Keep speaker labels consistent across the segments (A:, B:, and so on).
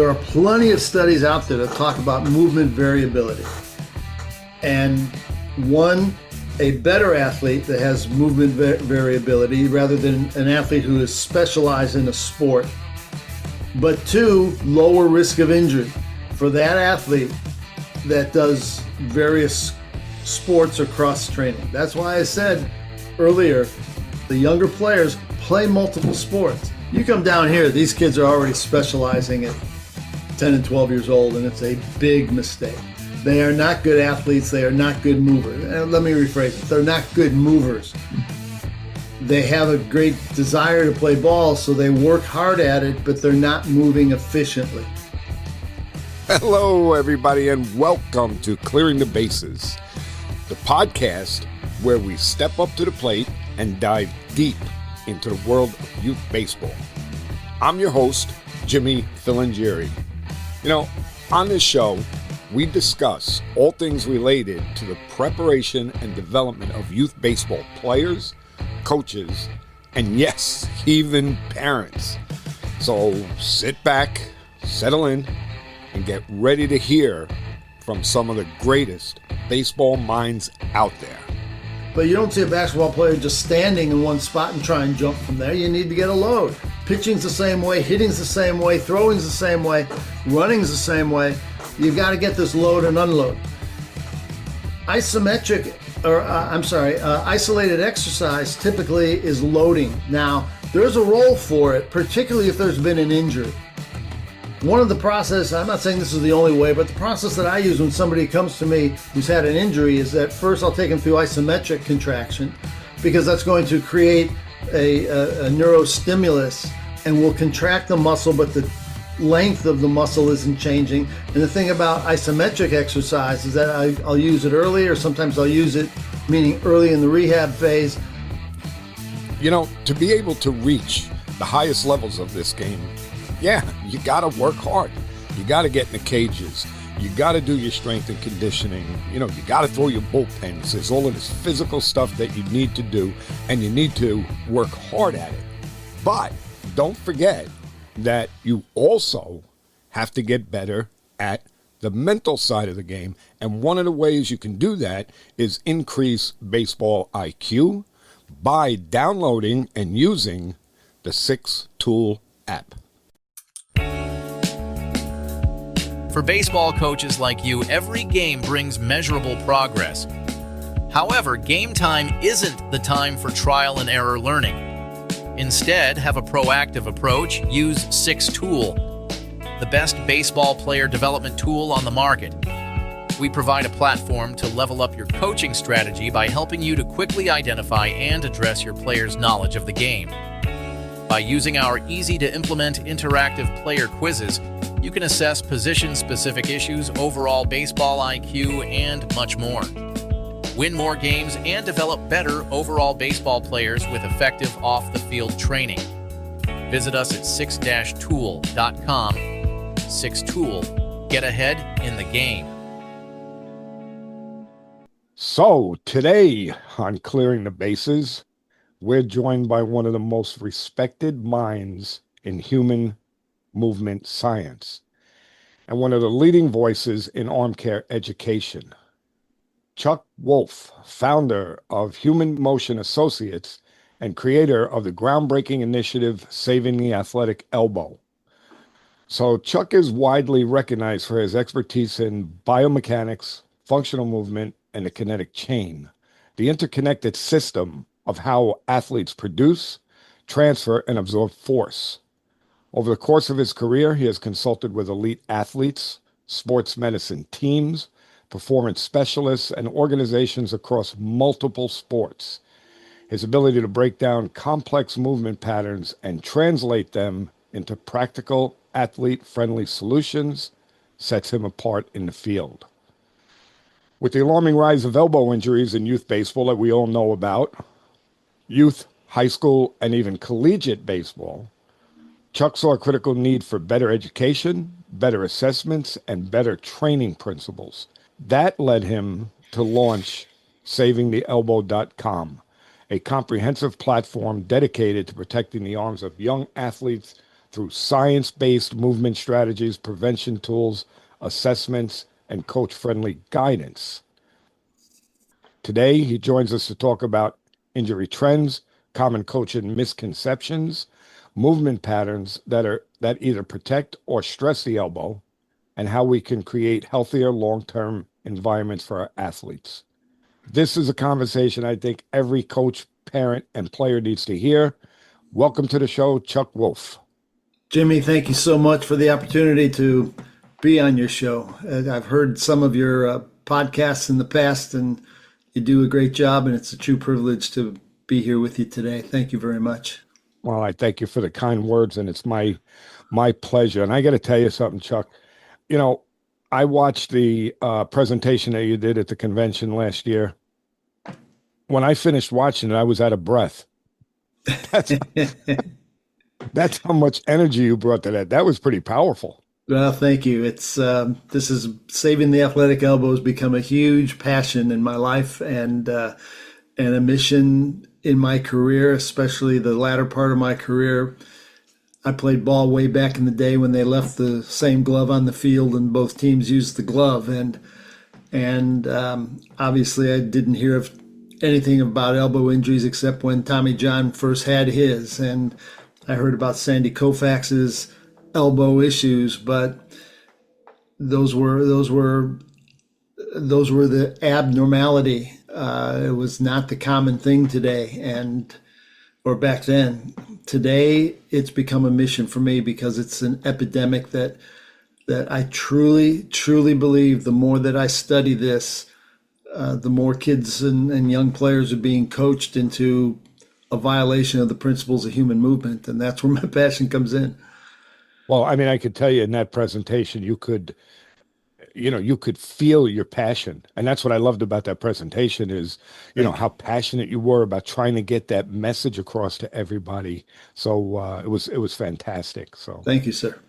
A: there are plenty of studies out there that talk about movement variability. And a better athlete that has movement variability rather than an athlete who is specialized in a sport. But 2, lower risk of injury for that athlete that does various sports or cross training. That's why I said earlier, the younger players play multiple sports. You come down here, these kids are already specializing at 10 and 12 years old, and it's a big mistake. They are not good athletes. They are not good movers. And let me rephrase it. They're not good movers. They have a great desire to play ball, so they work hard at it, but they're not moving efficiently.
B: Hello, everybody, and welcome to Clearing the Bases, the podcast where we step up to the plate and dive deep into the world of youth baseball. I'm your host, Jimmy Filangieri. On this show, we discuss all things related to the preparation and development of youth baseball players, coaches, and yes, even parents. So sit back, settle in, and get ready to hear from some of the greatest baseball minds out there.
A: But you don't see a basketball player just standing in one spot and try and jump from there. You need to get a load. Pitching's the same way, hitting's the same way, throwing's the same way, running's the same way. You've got to get this load and unload. Isolated exercise typically is loading. Now, there's a role for it, particularly if there's been an injury. One of the process, I'm not saying this is the only way, but the process that I use when somebody comes to me who's had an injury is that first I'll take them through isometric contraction, because that's going to create a neurostimulus and will contract the muscle, but the length of the muscle isn't changing. And the thing about isometric exercise is that I'll use it early, or sometimes I'll use it, meaning early in the rehab phase.
B: To be able to reach the highest levels of this game, you got to work hard. You got to get in the cages. You got to do your strength and conditioning. You got to throw your bullpens. There's all of this physical stuff that you need to do, and you need to work hard at it. But don't forget that you also have to get better at the mental side of the game. And one of the ways you can do that is increase baseball IQ by downloading and using the 6-Tool app.
C: For baseball coaches like you, every game brings measurable progress. However, game time isn't the time for trial and error learning. Instead, have a proactive approach. Use 6-Tool, the best baseball player development tool on the market. We provide a platform to level up your coaching strategy by helping you to quickly identify and address your players' knowledge of the game. By using our easy-to-implement interactive player quizzes, you can assess position-specific issues, overall baseball IQ, and much more. Win more games and develop better overall baseball players with effective off-the-field training. Visit us at 6-tool.com. 6-Tool. Get ahead in the game.
B: So today on Clearing the Bases, we're joined by one of the most respected minds in human movement science and one of the leading voices in arm care education. Chuck Wolf, founder of Human Motion Associates and creator of the groundbreaking initiative Saving the Athletic Elbow. So Chuck is widely recognized for his expertise in biomechanics, functional movement, and the kinetic chain, the interconnected system of how athletes produce, transfer, and absorb force. Over the course of his career, he has consulted with elite athletes, sports medicine teams, performance specialists, and organizations across multiple sports. His ability to break down complex movement patterns and translate them into practical, athlete-friendly solutions sets him apart in the field. With the alarming rise of elbow injuries in youth baseball that we all know about, youth, high school, and even collegiate baseball, Chuck saw a critical need for better education, better assessments, and better training principles. That led him to launch SavingTheElbow.com, a comprehensive platform dedicated to protecting the arms of young athletes through science-based movement strategies, prevention tools, assessments, and coach-friendly guidance. Today, he joins us to talk about injury trends, common coaching misconceptions, movement patterns that either protect or stress the elbow, and how we can create healthier long-term environments for our athletes. This is a conversation I think every coach, parent, and player needs to hear. Welcome to the show, Chuck Wolf.
A: Jimmy, thank you so much for the opportunity to be on your show. I've heard some of your podcasts in the past, and you do a great job, and it's a true privilege to be here with you today. Thank you very much.
B: Well, I thank you for the kind words, and it's my pleasure. And I got to tell you something, Chuck. You know, I watched the presentation that you did at the convention last year. When I finished watching it, I was out of breath. That's how much energy you brought to that. That was pretty powerful.
A: Well, thank you. It's this is saving the athletic elbow has become a huge passion in my life and a mission in my career, especially the latter part of my career. I played ball way back in the day when they left the same glove on the field and both teams used the glove. And obviously I didn't hear of anything about elbow injuries except when Tommy John first had his. And I heard about Sandy Koufax's elbow issues, but those were the abnormality. It was not the common thing today, or back then. Today, it's become a mission for me because it's an epidemic that I truly, truly believe. The more that I study this, the more kids and young players are being coached into a violation of the principles of human movement, and that's where my passion comes in.
B: Well, I mean, I could tell you in that presentation, you could feel your passion. And that's what I loved about that presentation is, how passionate you were about trying to get that message across to everybody. So it was fantastic. So
A: thank you, sir.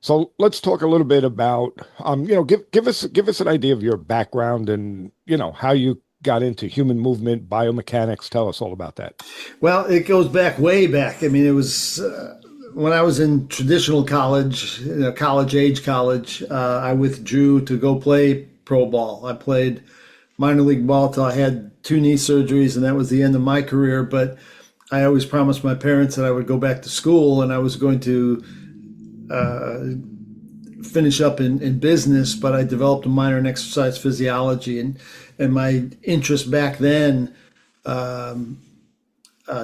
B: So let's talk a little bit about, give us an idea of your background and, how you got into human movement, biomechanics. Tell us all about that.
A: Well, it goes way back. I mean, it was when I was in traditional college, college, I withdrew to go play pro ball. I played minor league ball till I had 2 knee surgeries, and that was the end of my career. But I always promised my parents that I would go back to school, and I was going to finish up in business, but I developed a minor in exercise physiology, and my interest back then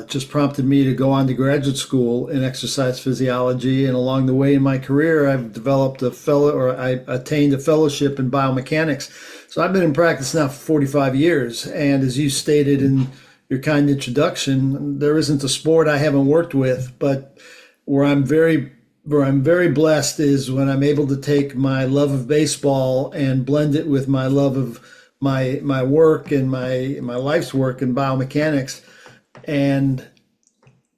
A: just prompted me to go on to graduate school in exercise physiology. And along the way in my career, I've developed I attained a fellowship in biomechanics. So I've been in practice now for 45 years. And as you stated in your kind introduction, there isn't a sport I haven't worked with, but where I'm very blessed is when I'm able to take my love of baseball and blend it with my love of my work and my life's work in biomechanics, and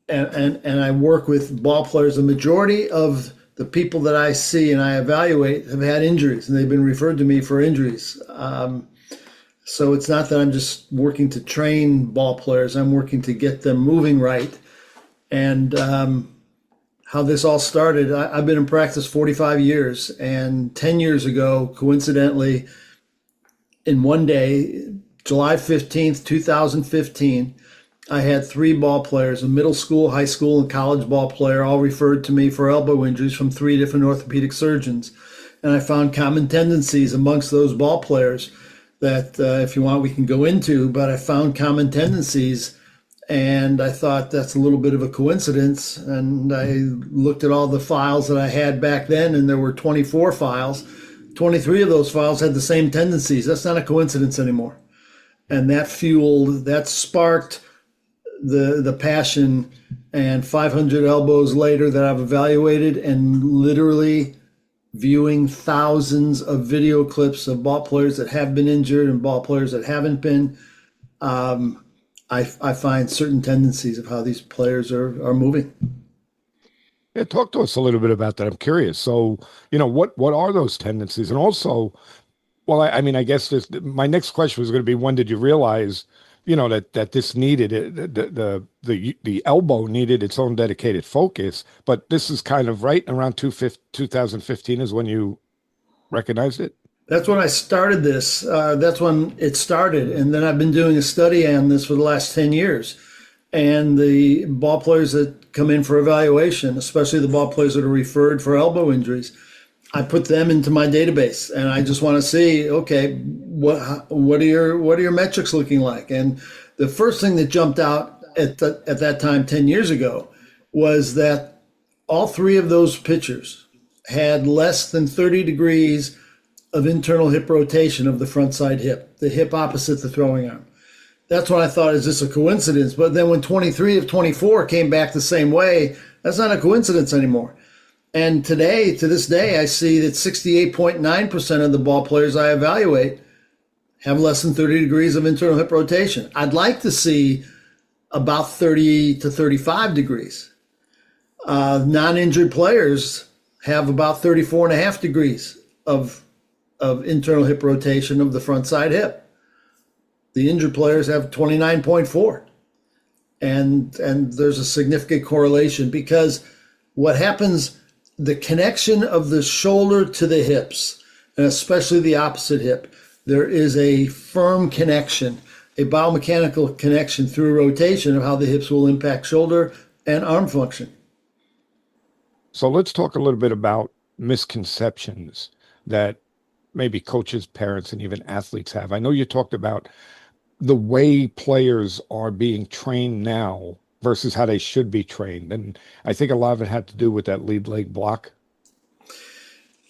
A: I work with ball players. The majority of the people that I see and I evaluate have had injuries, and they've been referred to me for injuries. So it's not that I'm just working to train ball players; I'm working to get them moving right. And how this all started, I've been in practice 45 years, and 10 years ago, coincidentally, in one day, July 15th, 2015, I had 3 ball players, a middle school, high school, and college ball player, all referred to me for elbow injuries from 3 different orthopedic surgeons. And I found common tendencies amongst those ball players that, if you want, we can go into, but I found common tendencies, and I thought that's a little bit of a coincidence. And I looked at all the files that I had back then, and there were 24 files. 23 of those files had the same tendencies. That's not a coincidence anymore. And that sparked the passion. And 500 elbows later that I've evaluated, and literally viewing thousands of video clips of ball players that have been injured and ball players that haven't been, I find certain tendencies of how these players are moving.
B: Yeah, talk to us a little bit about that. I'm curious. So, what are those tendencies? And also, well, I mean, I guess my next question was going to be, when did you realize that this needed it, the elbow needed its own dedicated focus. But this is kind of right around 2015 is when you recognized it.
A: That's when I started this. That's when it started. And then I've been doing a study on this for the last 10 years. And the ball players that come in for evaluation, especially the ball players that are referred for elbow injuries, I put them into my database, and I just want to see, okay, what are your metrics looking like? And the first thing that jumped out at that time 10 years ago was that all three of those pitchers had less than 30 degrees of internal hip rotation of the front side hip, the hip opposite the throwing arm. That's when I thought, is this a coincidence? But then when 23 of 24 came back the same way, that's not a coincidence anymore. And today, to this day, I see that 68.9% of the ball players I evaluate have less than 30 degrees of internal hip rotation. I'd like to see about 30 to 35 degrees. Non-injured players have about 34.5 degrees of internal hip rotation of the front side hip. The injured players have 29.4. And there's a significant correlation because what happens, the connection of the shoulder to the hips, and especially the opposite hip, there is a firm connection, a biomechanical connection through rotation of how the hips will impact shoulder and arm function.
B: So let's talk a little bit about misconceptions that maybe coaches, parents, and even athletes have. I know you talked about the way players are being trained now versus how they should be trained. And I think a lot of it had to do with that lead leg block.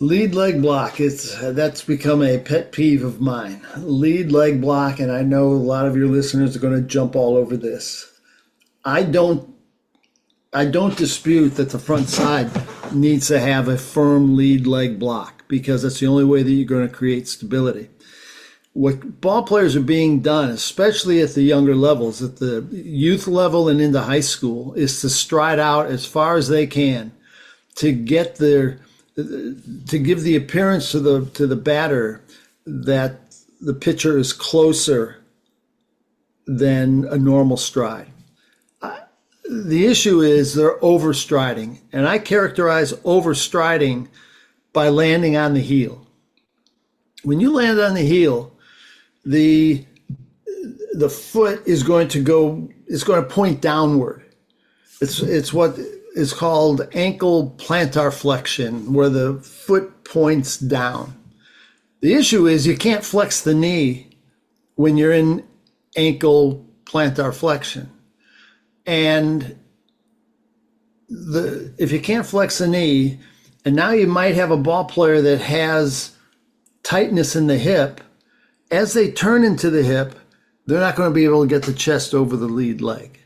A: Lead leg block, that's become a pet peeve of mine. Lead leg block, and I know a lot of your listeners are going to jump all over this. I don't dispute that the front side needs to have a firm lead leg block because that's the only way that you're going to create stability. What ball players are being done, especially at the younger levels, at the youth level and into high school, is to stride out as far as they can to give the appearance to the batter that the pitcher is closer than a normal stride. The issue is they're overstriding, and I characterize overstriding by landing on the heel. When you land on the heel, the foot is going to point downward. It's what is called ankle plantar flexion, where the foot points down. The issue is you can't flex the knee when you're in ankle plantar flexion. And if you can't flex the knee, and now you might have a ball player that has tightness in the hip, as they turn into the hip, they're not going to be able to get the chest over the lead leg.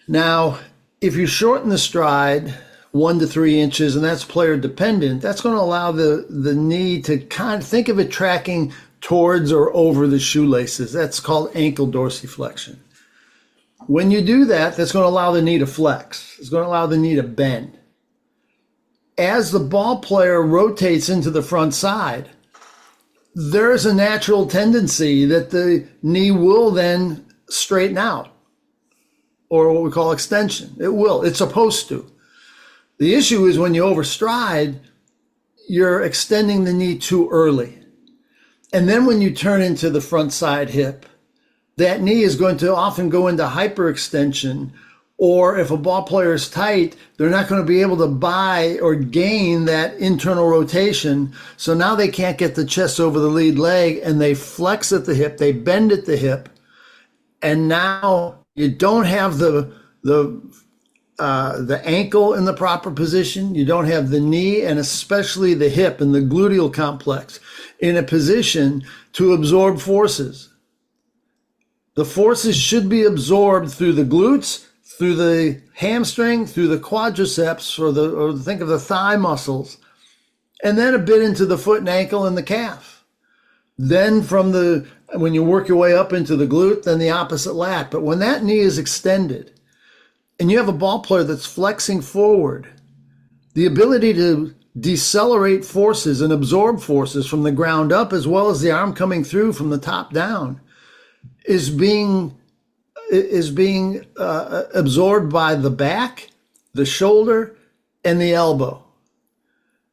A: Now, if you shorten the stride 1 to 3 inches, and that's player dependent, that's going to allow the knee to kind of think of it tracking towards or over the shoelaces. That's called ankle dorsiflexion. When you do that, that's going to allow the knee to flex. It's going to allow the knee to bend. As the ball player rotates into the front side, there's a natural tendency that the knee will then straighten out, or what we call extension. It will. It's supposed to. The issue is when you overstride, you're extending the knee too early. And then when you turn into the front side hip, that knee is going to often go into hyperextension, or if a ball player is tight, they're not going to be able to buy or gain that internal rotation. So now they can't get the chest over the lead leg, and they flex at the hip, they bend at the hip, and now you don't have the ankle in the proper position. You don't have the knee and especially the hip and the gluteal complex in a position to absorb forces. The forces should be absorbed through the glutes, through the hamstring, through the quadriceps, or think of the thigh muscles, and then a bit into the foot and ankle and the calf. Then when you work your way up into the glute, then the opposite lat. But when that knee is extended and you have a ball player that's flexing forward, the ability to decelerate forces and absorb forces from the ground up, as well as the arm coming through from the top down, is being absorbed by the back, the shoulder, and the elbow.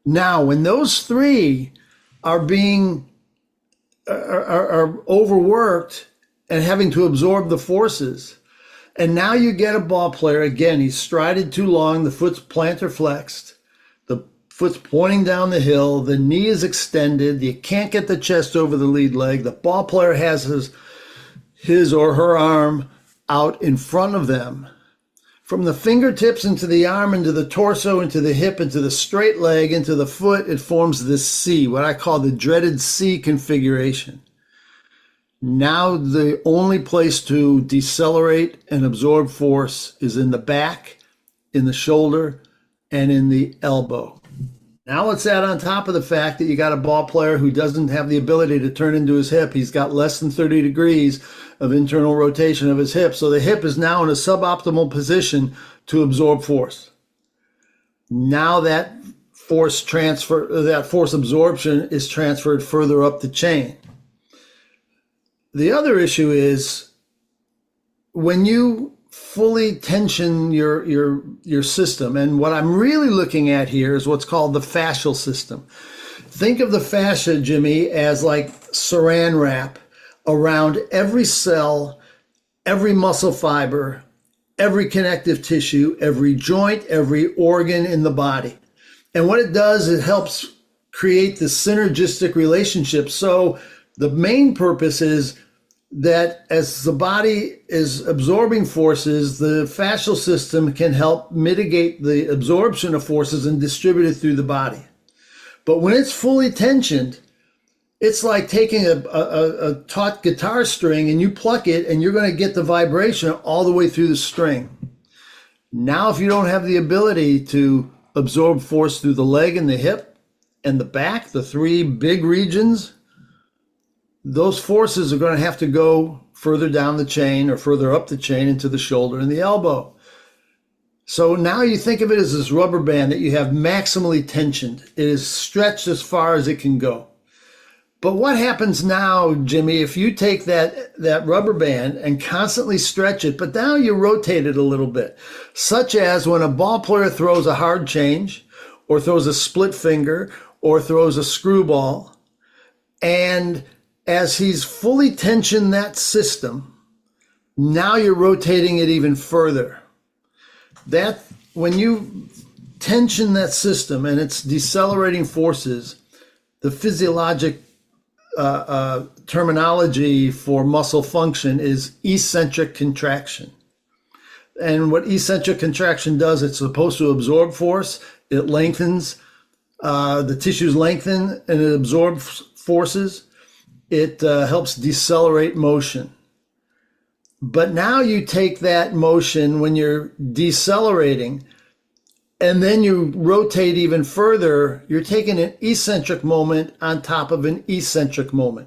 A: Now, when those three are being are overworked and having to absorb the forces, and now you get a ball player, again, he's strided too long, the foot's plantar flexed, the foot's pointing down the hill, the knee is extended, you can't get the chest over the lead leg, the ball player has his or her arm out in front of them. From the fingertips into the arm, into the torso, into the hip, into the straight leg, into the foot, it forms this C, what I call the dreaded C configuration. Now the only place to decelerate and absorb force is in the back, in the shoulder, and in the elbow. Now let's add on top of the fact that you got a ball player who doesn't have the ability to turn into his hip. He's got less than 30 degrees of internal rotation of his hip. So the hip is now in a suboptimal position to absorb force. Now that force absorption is transferred further up the chain. The other issue is when you fully tension your system, and what I'm really looking at here is what's called the fascial system. Think of the fascia, Jimmy, as like saran wrap around every cell, every muscle fiber, every connective tissue, every joint, every organ in the body. And what it does, it helps create this synergistic relationship. So the main purpose is that as the body is absorbing forces, the fascial system can help mitigate the absorption of forces and distribute it through the body. But when it's fully tensioned, it's like taking a taut guitar string and you pluck it and you're going to get the vibration all the way through the string. Now, if you don't have the ability to absorb force through the leg and the hip and the back, the three big regions, those forces are going to have to go further down the chain or further up the chain into the shoulder and the elbow. So now you think of it as this rubber band that you have maximally tensioned. It is stretched as far as it can go. But what happens now, Jimmy, if you take that rubber band and constantly stretch it, but now you rotate it a little bit, such as when a ball player throws a hard change or throws a split finger or throws a screwball, and as he's fully tensioned that system, now you're rotating it even further. That when you tension that system and it's decelerating forces, the physiologic terminology for muscle function is eccentric contraction. And what eccentric contraction does, it's supposed to absorb force. It lengthens, the tissues lengthen and it absorbs forces. It helps decelerate motion. But now you take that motion when you're decelerating and then you rotate even further, you're taking an eccentric moment on top of an eccentric moment.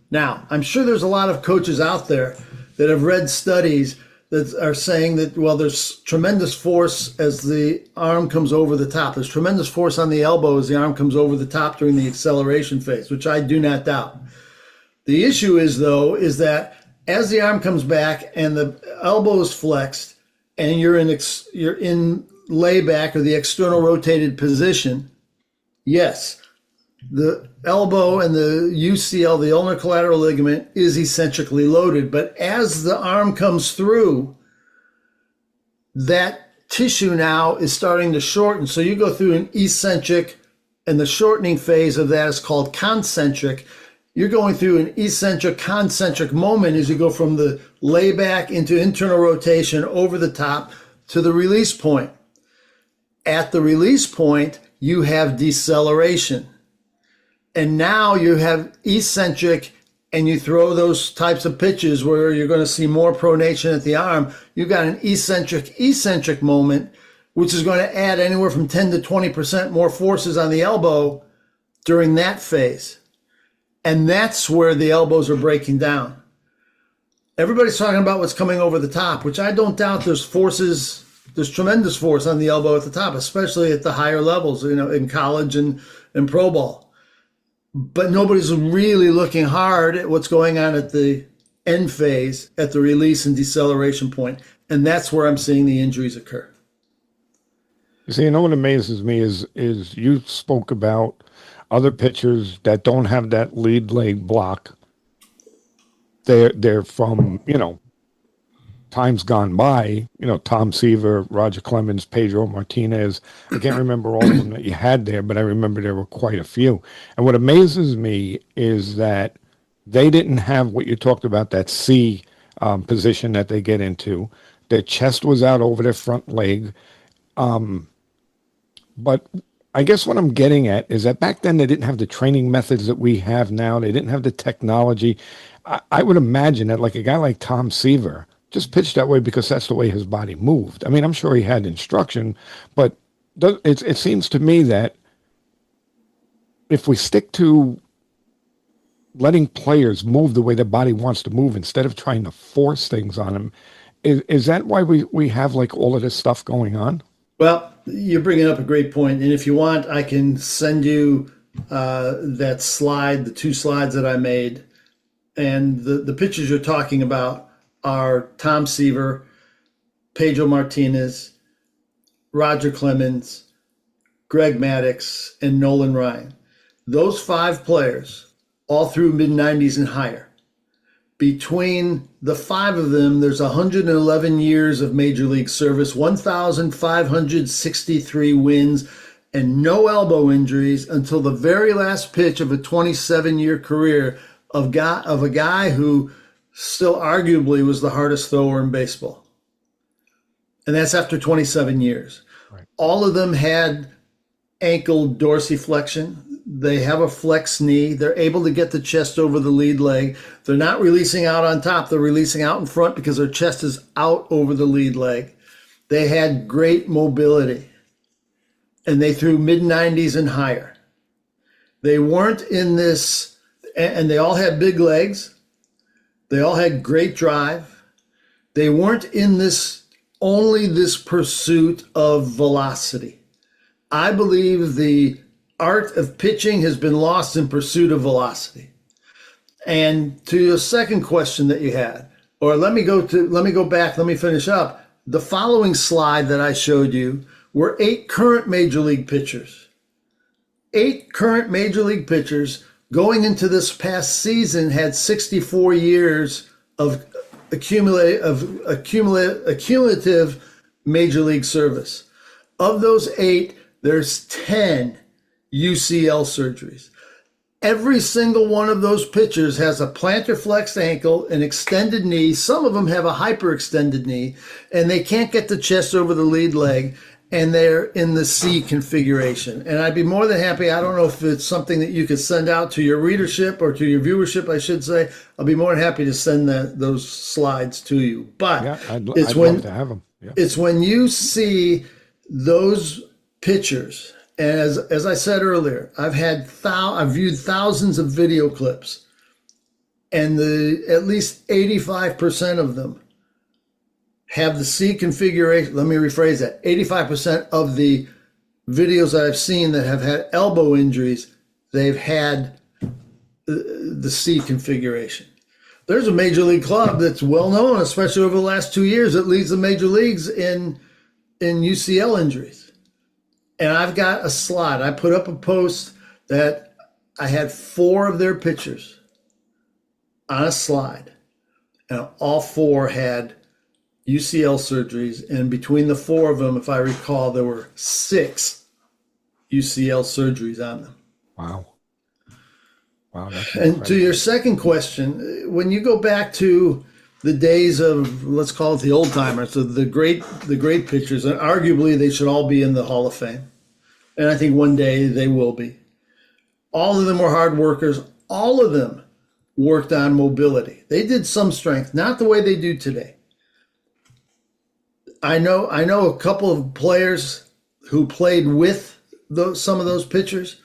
A: Now, I'm sure there's a lot of coaches out there that have read studies that are saying that, well, there's tremendous force as the arm comes over the top. There's tremendous force on the elbow as the arm comes over the top during the acceleration phase, which I do not doubt. The issue is, though, is that as the arm comes back and the elbow is flexed and you're in layback or the external rotated position, yes, the elbow and the UCL, the ulnar collateral ligament, is eccentrically loaded. But as the arm comes through, that tissue now is starting to shorten. So you go through an eccentric, and the shortening phase of that is called concentric. You're going through an eccentric concentric moment as you go from the layback into internal rotation over the top to the release point. At the release point, you have deceleration. And now you have eccentric, and you throw those types of pitches where you're going to see more pronation at the arm. You've got an eccentric moment, which is going to add anywhere from 10 to 20% more forces on the elbow during that phase. And that's where the elbows are breaking down. Everybody's talking about what's coming over the top, which I don't doubt there's forces. There's tremendous force on the elbow at the top, especially at the higher levels, in college and pro ball. But nobody's really looking hard at what's going on at the end phase at the release and deceleration point. And that's where I'm seeing the injuries occur.
B: You see, you know what amazes me is you spoke about other pitchers that don't have that lead leg block. They're from, times gone by, Tom Seaver, Roger Clemens, Pedro Martinez. I can't remember all of them that you had there, but I remember there were quite a few. And what amazes me is that they didn't have what you talked about, that C position that they get into. Their chest was out over their front leg. But I guess what I'm getting at is that back then they didn't have the training methods that we have now. They didn't have the technology. I would imagine that like a guy like Tom Seaver just pitched that way because that's the way his body moved. I mean, I'm sure he had instruction, but it seems to me that if we stick to letting players move the way their body wants to move instead of trying to force things on them, is that why we have like all of this stuff going on?
A: Well, you're bringing up a great point. And if you want, I can send you that slide, the 2 slides that I made. And the pictures you're talking about are Tom Seaver, Pedro Martinez, Roger Clemens, Greg Maddux, and Nolan Ryan. Those 5 players, all through mid-90s and higher. Between the 5 of them, there's 111 years of major league service, 1,563 wins, and no elbow injuries until the very last pitch of a 27-year career of a guy who still arguably was the hardest thrower in baseball. And that's after 27 years. Right. All of them had ankle dorsiflexion. They have a flex knee. They're able to get the chest over the lead leg. They're not releasing out on top. They're releasing out in front because their chest is out over the lead leg. They had great mobility. And they threw mid-90s and higher. They weren't in this, and they all had big legs. They all had great drive. They weren't in this, only this pursuit of velocity. I believe the art of pitching has been lost in pursuit of velocity. And to your second question that you had, or let me go back, let me finish up. The following slide that I showed you were 8 current major league pitchers. 8 current major league pitchers going into this past season had 64 years of accumulative major league service. Of those 8, there's 10 UCL surgeries. Every single one of those pitchers has a plantar flexed ankle, an extended knee. Some of them have a hyperextended knee, and they can't get the chest over the lead leg, and they're in the C configuration. And I'd be more than happy. I don't know if it's something that you could send out to your readership or to your viewership, I should say. I'll be more than happy to send those slides to you. But
B: yeah, I'd love to have them. Yeah.
A: It's when you see those pictures, and as I said earlier, I've viewed thousands of video clips, and at least 85% of them have the C configuration. Let me rephrase that. 85% of the videos that I've seen that have had elbow injuries, they've had the C configuration. There's a major league club that's well known, especially over the last 2 years, that leads the major leagues in UCL injuries. And I've got a slide. I put up a post that I had 4 of their pictures on a slide, and all 4 had UCL surgeries. And between the 4 of them, if I recall, there were 6 UCL surgeries on them.
B: Wow. Wow.
A: And to your second question, when you go back to the days of, let's call it the old timers, so the great pitchers, and arguably they should all be in the Hall of Fame. And I think one day they will be. All of them were hard workers. All of them worked on mobility. They did some strength, not the way they do today. I know a couple of players who played with some of those pitchers,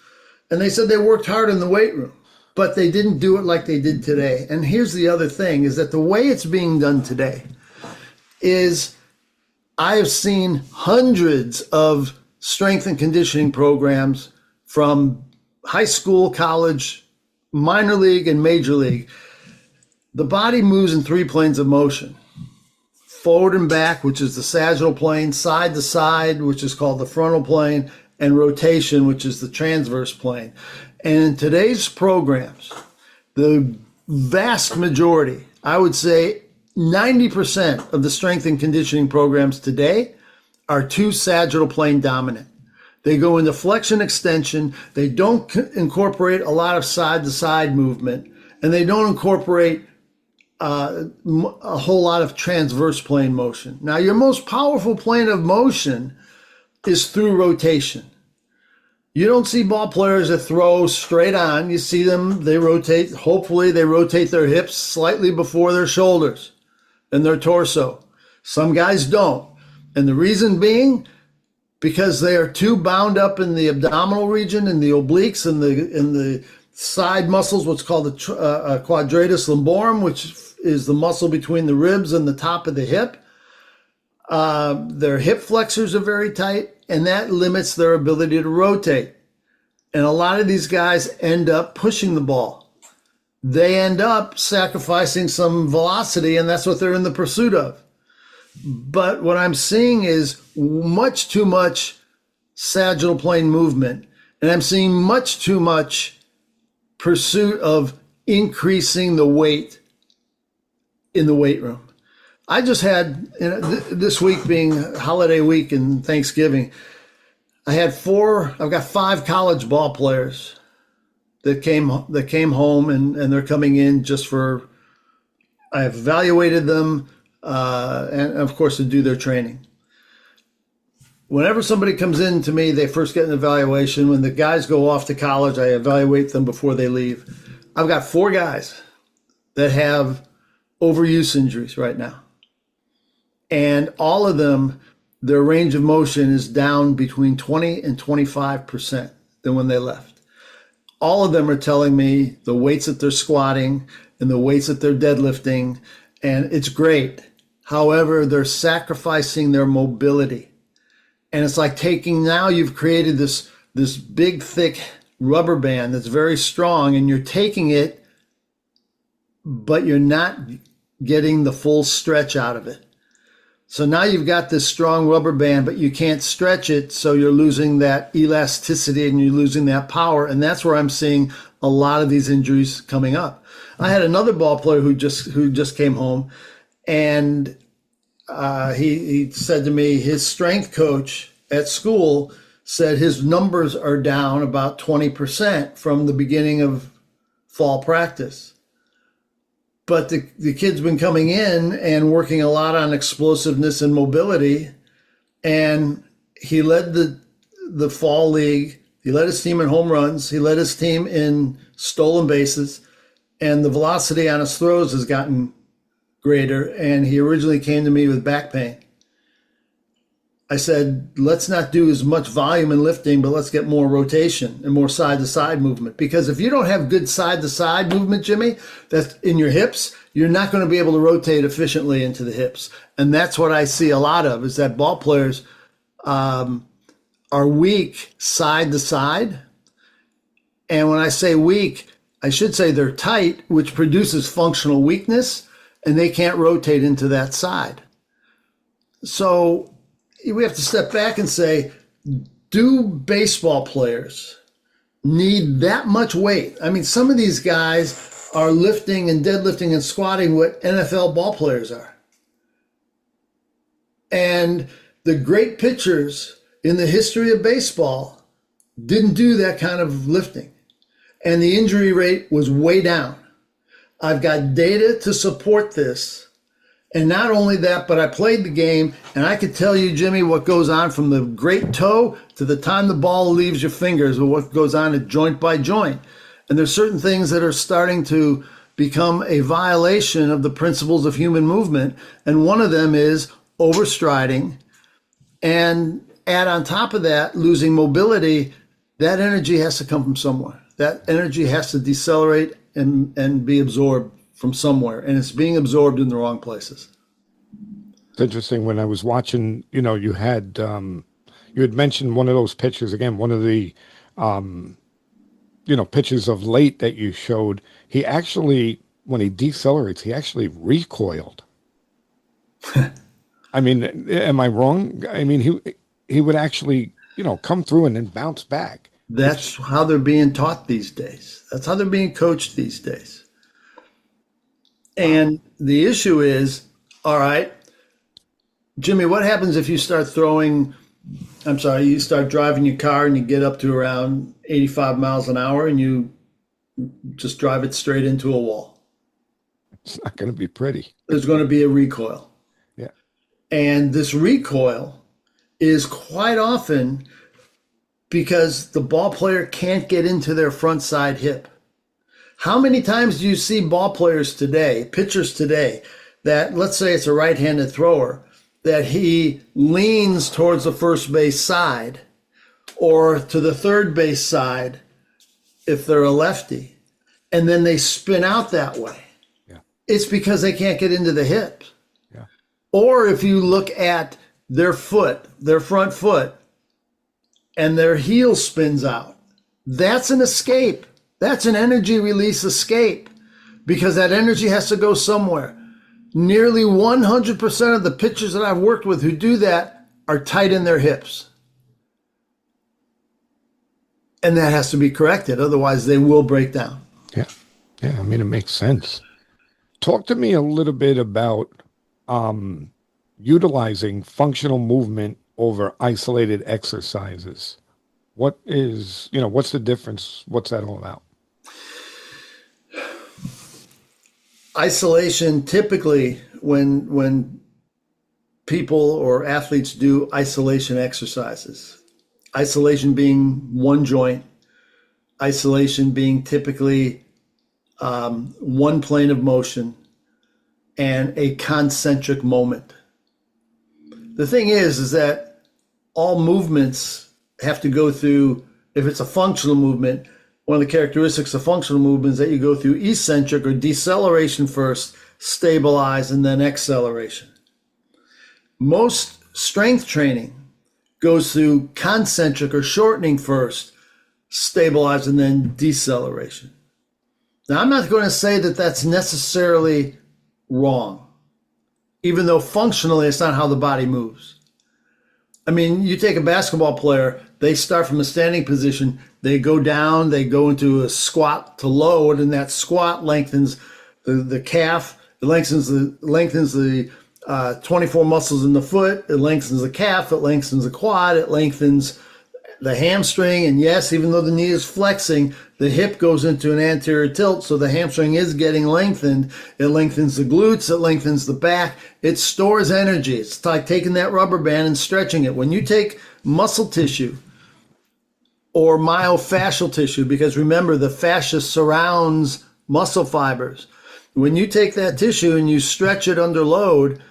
A: and they said they worked hard in the weight room, but they didn't do it like they did today. And here's the other thing, is that the way it's being done today is I have seen hundreds of strength and conditioning programs from high school, college, minor league, and major league. The body moves in three planes of motion: forward and back, which is the sagittal plane; side to side, which is called the frontal plane; and rotation, which is the transverse plane. And in today's programs, the vast majority, I would say 90% of the strength and conditioning programs today are two sagittal plane dominant. They go into flexion extension. They don't incorporate a lot of side to side movement, and they don't incorporate a whole lot of transverse plane motion. Now, your most powerful plane of motion is through rotation. You don't see ball players that throw straight on. You see them, they rotate. Hopefully, they rotate their hips slightly before their shoulders and their torso. Some guys don't. And the reason being, because they are too bound up in the abdominal region, in the obliques, in the side muscles, what's called the quadratus lumborum, which is the muscle between the ribs and the top of the hip. Their hip flexors are very tight, and that limits their ability to rotate. And a lot of these guys end up pushing the ball. They end up sacrificing some velocity, and that's what they're in the pursuit of. But what I'm seeing is much too much sagittal plane movement, and I'm seeing much too much pursuit of increasing the weight in the weight room. I just had, this week being holiday week and Thanksgiving, I've got 5 college ball players that came home, and they're coming in just for, I've evaluated them, and of course to do their training. Whenever somebody comes in to me, they first get an evaluation. When the guys go off to college, I evaluate them before they leave. I've got 4 guys that have overuse injuries right now. And all of them, their range of motion is down between 20 and 25% than when they left. All of them are telling me the weights that they're squatting and the weights that they're deadlifting, and it's great. However, they're sacrificing their mobility. And it's like now you've created this big, thick rubber band that's very strong, and you're taking it, but you're not getting the full stretch out of it. So now you've got this strong rubber band, but you can't stretch it, so you're losing that elasticity and you're losing that power, and that's where I'm seeing a lot of these injuries coming up. I had another ball player who just came home, and he said to me his strength coach at school said his numbers are down about 20% from the beginning of fall practice. But the kid's been coming in and working a lot on explosiveness and mobility, and he led the fall league. He led his team in home runs. He led his team in stolen bases, and the velocity on his throws has gotten greater. And he originally came to me with back pain. I said, let's not do as much volume in lifting, but let's get more rotation and more side-to-side movement. Because if you don't have good side-to-side movement, Jimmy, that's in your hips, you're not going to be able to rotate efficiently into the hips. And that's what I see a lot of, is that ball players are weak side-to-side. And when I say weak, I should say they're tight, which produces functional weakness, and they can't rotate into that side. So we have to step back and say, do baseball players need that much weight? I mean, some of these guys are lifting and deadlifting and squatting what NFL ball players are. And the great pitchers in the history of baseball didn't do that kind of lifting. And the injury rate was way down. I've got data to support this. And not only that, but I played the game, and I could tell you, Jimmy, what goes on from the great toe to the time the ball leaves your fingers, or what goes on at joint by joint. And there's certain things that are starting to become a violation of the principles of human movement. And one of them is overstriding, and add on top of that, losing mobility. That energy has to come from somewhere. That energy has to decelerate and be absorbed from somewhere, and it's being absorbed in the wrong places.
B: It's interesting. When I was watching, you had mentioned one of those pitches again, one of the pitches of late that you showed. He actually when he decelerates, he actually recoiled. I mean, am I wrong? I mean, he would actually, come through and then bounce back.
A: That's how they're being taught these days. That's how they're being coached these days. And the issue is, all right, Jimmy, what happens if you start you start driving your car and you get up to around 85 miles an hour and you just drive it straight into a wall?
B: It's not going to be pretty.
A: There's going to be a recoil.
B: Yeah.
A: And this recoil is quite often because the ball player can't get into their front side hip. How many times do you see ball players today, pitchers today, that let's say it's a right-handed thrower, that he leans towards the first base side or to the third base side if they're a lefty, and then they spin out that way?
B: Yeah.
A: It's because they can't get into the hips.
B: Yeah.
A: Or if you look at their foot, their front foot, and their heel spins out, that's an escape. That's an energy release escape because that energy has to go somewhere. Nearly 100% of the pitchers that I've worked with who do that are tight in their hips. And that has to be corrected. Otherwise, they will break down.
B: Yeah. Yeah. I mean, it makes sense. Talk to me a little bit about utilizing functional movement over isolated exercises. What's the difference? What's that all about?
A: Isolation, typically when people or athletes do isolation exercises, isolation being one joint, isolation being typically one plane of motion and a concentric moment. The thing is that all movements have to go through, if it's a functional movement, one of the characteristics of functional movements is that you go through eccentric or deceleration first, stabilize, and then acceleration. Most strength training goes through concentric or shortening first, stabilize, and then deceleration. Now, I'm not going to say that that's necessarily wrong, even though functionally it's not how the body moves. I mean, you take a basketball player, they start from a standing position, they go down, they go into a squat to load, and that squat lengthens the calf, it lengthens the 24 muscles in the foot, it lengthens the calf, it lengthens the quad, it lengthens the hamstring, and yes, even though the knee is flexing, the hip goes into an anterior tilt, so the hamstring is getting lengthened. It lengthens the glutes, it lengthens the back, it stores energy. It's like taking that rubber band and stretching it. When you take muscle tissue or myofascial tissue, because remember, the fascia surrounds muscle fibers. When you take that tissue and you stretch it under load,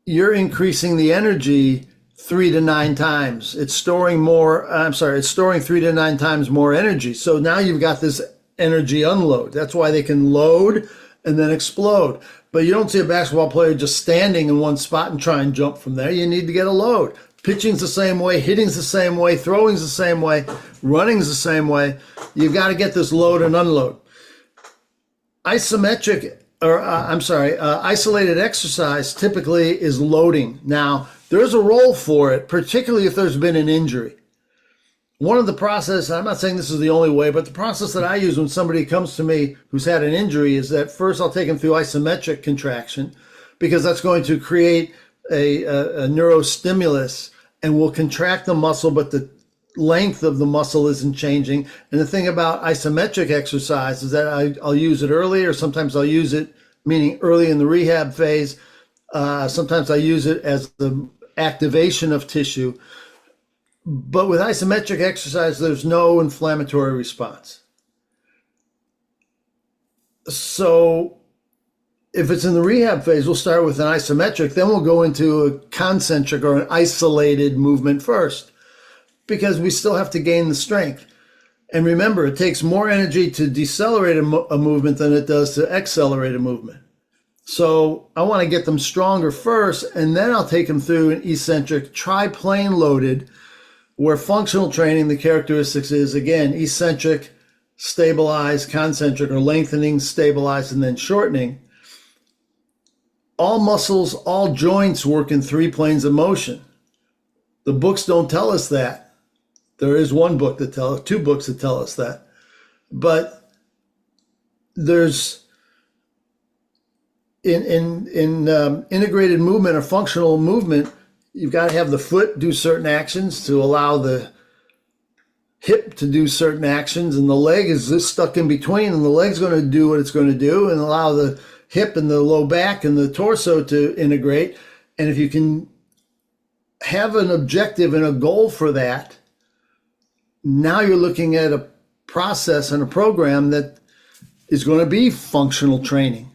A: you're increasing the energy 3 to 9 times. It's storing 3 to 9 times more energy. So now you've got this energy unload. That's why they can load and then explode. But you don't see a basketball player just standing in one spot and try and jump from there. You need to get a load. Pitching's the same way, hitting's the same way, throwing's the same way, running's the same way. You've got to get this load and unload. Isolated exercise typically is loading. Now, there's a role for it, particularly if there's been an injury. One of the process, I'm not saying this is the only way, but the process that I use when somebody comes to me who's had an injury is that first I'll take them through isometric contraction because that's going to create a neurostimulus and will contract the muscle, but the length of the muscle isn't changing. And the thing about isometric exercise is that I'll use it early, or sometimes I'll use it, meaning early in the rehab phase. Sometimes I use it as the activation of tissue. But with isometric exercise, there's no inflammatory response. So if it's in the rehab phase, we'll start with an isometric, then we'll go into a concentric or an isolated movement first, because we still have to gain the strength. And remember, it takes more energy to decelerate a movement than it does to accelerate a movement. So I want to get them stronger first, and then I'll take them through an eccentric triplane loaded, where functional training, the characteristics is, again, eccentric, stabilize, concentric, or lengthening, stabilize, and then shortening, all muscles, all joints work in 3 planes of motion. The books don't tell us that. There is one book that tells, 2 books that tell us that. But there's in integrated movement or functional movement, you've got to have the foot do certain actions to allow the hip to do certain actions, and the leg is just stuck in between, and the leg's going to do what it's going to do and allow the hip and the low back and the torso to integrate. And if you can have an objective and a goal for that, now you're looking at a process and a program that is going to be functional training.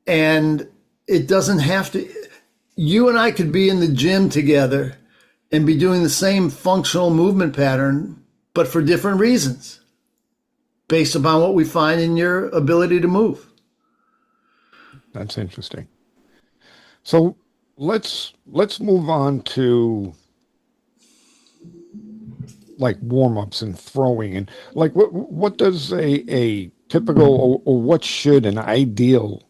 A: And it doesn't have to, you and I could be in the gym together and be doing the same functional movement pattern, but for different reasons, based upon what we find in your ability to move.
B: That's interesting. So let's move on to like warm-ups and throwing, and like what does a typical or what should an ideal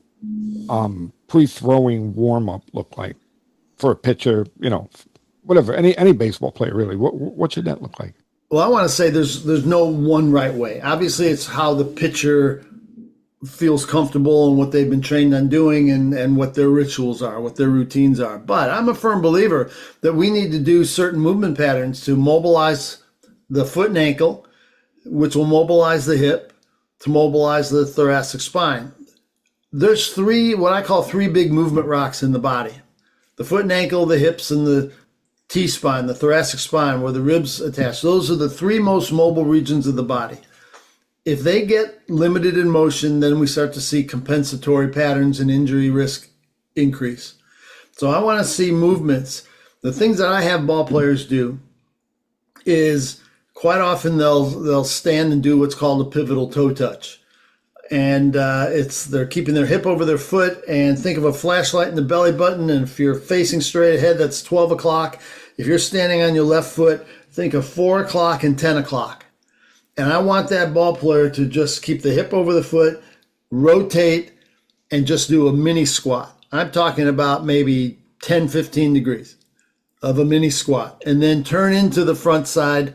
B: pre-throwing warm-up look like for a pitcher, whatever, any baseball player really? What should that look like?
A: Well, I want to say there's no one right way. Obviously, it's how the pitcher feels comfortable and what they've been trained on doing, and what their rituals are, what their routines are. But I'm a firm believer that we need to do certain movement patterns to mobilize the foot and ankle, which will mobilize the hip, to mobilize the thoracic spine. There's what I call three big movement rocks in the body: the foot and ankle, the hips, and the T-spine, the thoracic spine, where the ribs attach. Those are the 3 most mobile regions of the body. If they get limited in motion, then we start to see compensatory patterns and injury risk increase. So I want to see movements. The things that I have ball players do is quite often they'll stand and do what's called a pivotal toe touch. And they're keeping their hip over their foot, and think of a flashlight in the belly button. And if you're facing straight ahead, that's 12 o'clock. If you're standing on your left foot, think of 4 o'clock and 10 o'clock. And I want that ball player to just keep the hip over the foot, rotate, and just do a mini squat. I'm talking about maybe 10, 15 degrees of a mini squat, and then turn into the front side.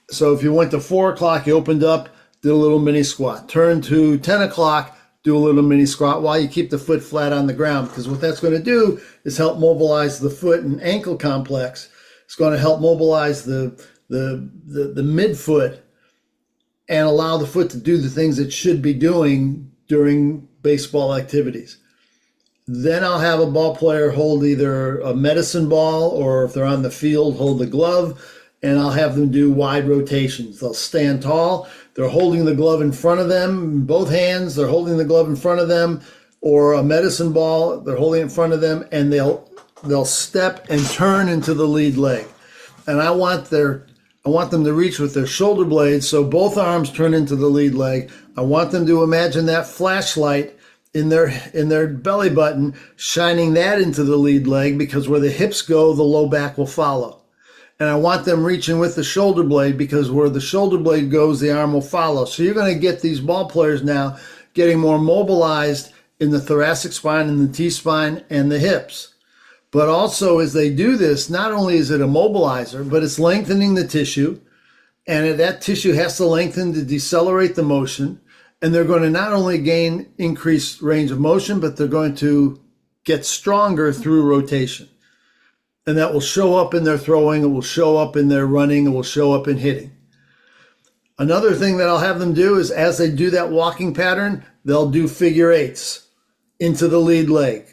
A: So if you went to 4 o'clock, you opened up, did a little mini squat. Turn to 10 o'clock, do a little mini squat while you keep the foot flat on the ground, because what that's going to do is help mobilize the foot and ankle complex. It's going to help mobilize the midfoot and allow the foot to do the things it should be doing during baseball activities. Then I'll have a ball player hold either a medicine ball, or if they're on the field, hold the glove, and I'll have them do wide rotations. They'll stand tall. They're holding the glove in front of them, both hands. They're holding the glove in front of them, or a medicine ball. They're holding it in front of them, and they'll step and turn into the lead leg. And I want them to reach with their shoulder blades, so both arms turn into the lead leg. I want them to imagine that flashlight in their belly button, shining that into the lead leg, because where the hips go, the low back will follow. And I want them reaching with the shoulder blade, because where the shoulder blade goes, the arm will follow. So you're going to get these ball players now getting more mobilized in the thoracic spine and the T-spine and the hips. But also, as they do this, not only is it a mobilizer, but it's lengthening the tissue, and that tissue has to lengthen to decelerate the motion. And they're going to not only gain increased range of motion, but they're going to get stronger through rotation. And that will show up in their throwing, it will show up in their running, it will show up in hitting. Another thing that I'll have them do is, as they do that walking pattern, they'll do figure eights into the lead leg.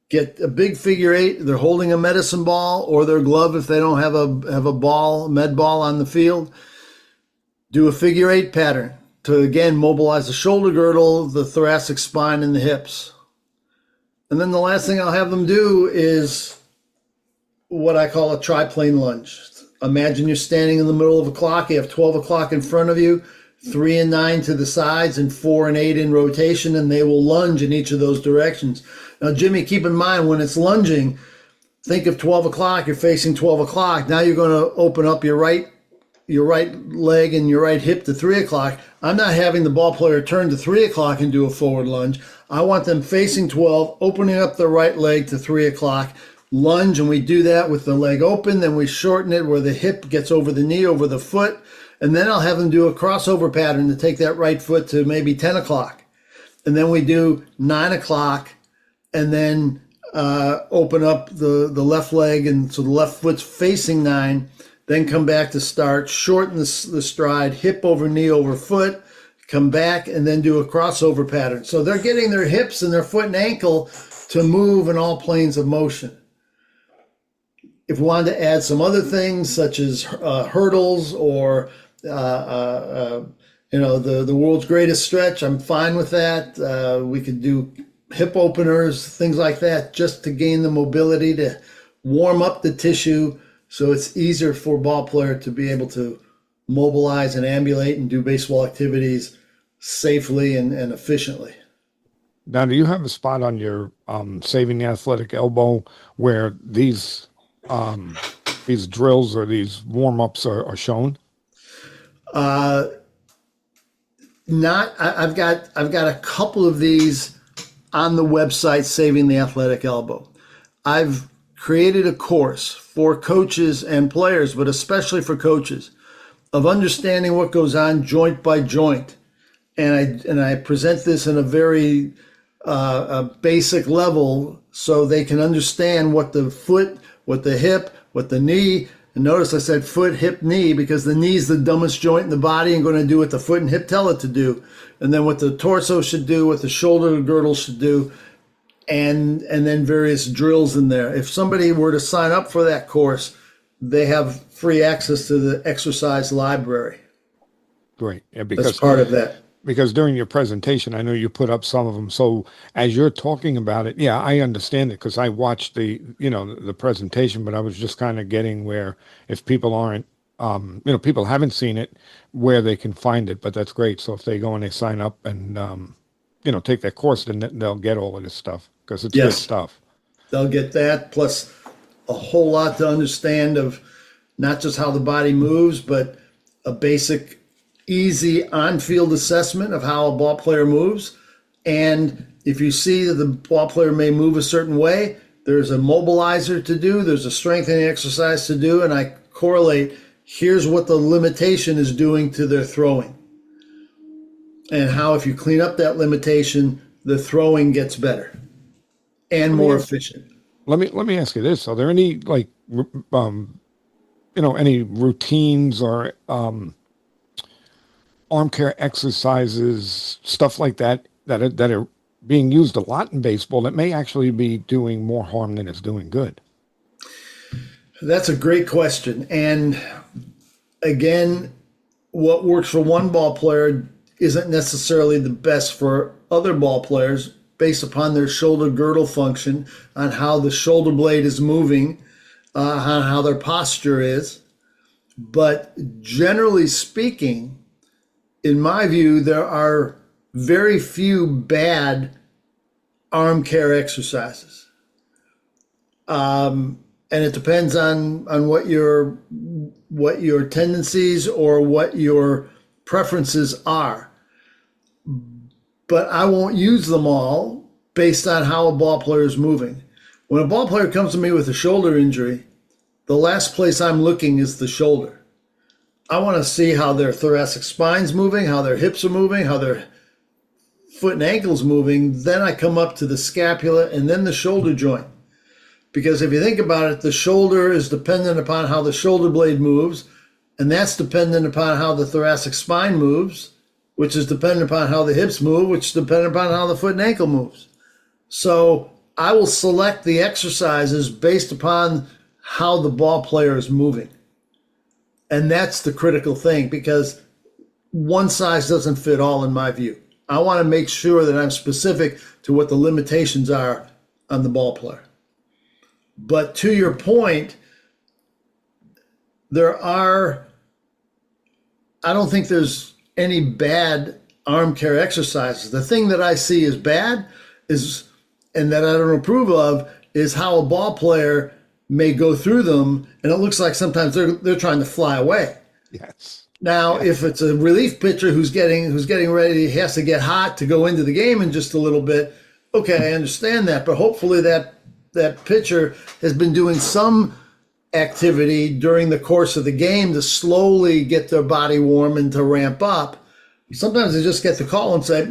A: Get a big figure eight. They're holding a medicine ball or their glove if they don't have a ball, med ball on the field. Do a figure eight pattern to, again, mobilize the shoulder girdle, the thoracic spine, and the hips. And then the last thing I'll have them do is what I call a triplane lunge. Imagine you're standing in the middle of a clock. You have 12 o'clock in front of you, 3 and 9 to the sides, and 4 and 8 in rotation, and they will lunge in each of those directions. Now, Jimmy, keep in mind, when it's lunging, think of 12 o'clock. You're facing 12 o'clock. Now you're going to open up your right your right leg and your right hip to 3 o'clock, I'm not having the ball player turn to 3 o'clock and do a forward lunge. I want them facing 12, opening up their right leg to 3 o'clock, lunge, and we do that with the leg open. Then we shorten it where the hip gets over the knee, over the foot. And then I'll have them do a crossover pattern to take that right foot to maybe 10 o'clock. And then we do 9 o'clock and then open up the left leg. And so the left foot's facing 9. Then come back to start, shorten the stride, hip over knee over foot, come back, and then do a crossover pattern. So they're getting their hips and their foot and ankle to move in all planes of motion. If we wanted to add some other things such as hurdles or the world's greatest stretch, I'm fine with that. We could do hip openers, things like that, just to gain the mobility to warm up the tissue so it's easier for a ball player to be able to mobilize and ambulate and do baseball activities safely and efficiently.
B: Now, do you have a spot on your Saving the Athletic Elbow where these drills or these warm-ups are shown?
A: I've got a couple of these on the website, Saving the Athletic Elbow. I've created a course for coaches and players, but especially for coaches, of understanding what goes on joint by joint. And I present this in a very basic level so they can understand what the foot, what the hip, what the knee. And notice I said foot, hip, knee, because the knee is the dumbest joint in the body and going to do what the foot and hip tell it to do. And then what the torso should do, what the shoulder girdle should do, and then various drills in there. If somebody were to sign up for that course, they have free access to the exercise library.
B: Great. Yeah,
A: that's part of that.
B: Because during your presentation, I know you put up some of them. So as you're talking about it, yeah, I understand it because I watched the presentation, but I was just kind of getting where if people aren't, people haven't seen it, where they can find it. But that's great. So if they go and they sign up and, take that course, then they'll get all of this stuff because it's good stuff.
A: They'll get that plus a whole lot to understand of not just how the body moves, but a basic easy on-field assessment of how a ball player moves. And if you see that the ball player may move a certain way, there's a mobilizer to do, there's a strengthening exercise to do, and I correlate, here's what the limitation is doing to their throwing. And how if you clean up that limitation, the throwing gets better and more efficient.
B: Let me ask you this. Are there any any routines or arm care exercises, stuff like that are being used a lot in baseball that may actually be doing more harm than it's doing good?
A: That's a great question. And again, what works for one ball player isn't necessarily the best for other ball players based upon their shoulder girdle function, on how the shoulder blade is moving, on how their posture is. But generally speaking, in my view, there are very few bad arm care exercises. And it depends on what your tendencies or what your preferences are. But I won't use them all based on how a ball player is moving. When a ball player comes to me with a shoulder injury, the last place I'm looking is the shoulder. I want to see how their thoracic spine's moving, how their hips are moving, how their foot and ankle's moving. Then I come up to the scapula and then the shoulder joint. Because if you think about it, the shoulder is dependent upon how the shoulder blade moves, and that's dependent upon how the thoracic spine moves, which is dependent upon how the hips move, which is dependent upon how the foot and ankle moves. So I will select the exercises based upon how the ball player is moving. And that's the critical thing, because one size doesn't fit all in my view. I want to make sure that I'm specific to what the limitations are on the ball player. But to your point, I don't think there's any bad arm care exercises. The thing that I see as bad is, and that I don't approve of, is how a ball player may go through them and it looks like sometimes they're trying to fly away.
B: Yes.
A: Now, if it's a relief pitcher who's getting ready, he has to get hot to go into the game in just a little bit. Okay, I understand that, but hopefully that pitcher has been doing some activity during the course of the game to slowly get their body warm and to ramp up. Sometimes they just get the call and say,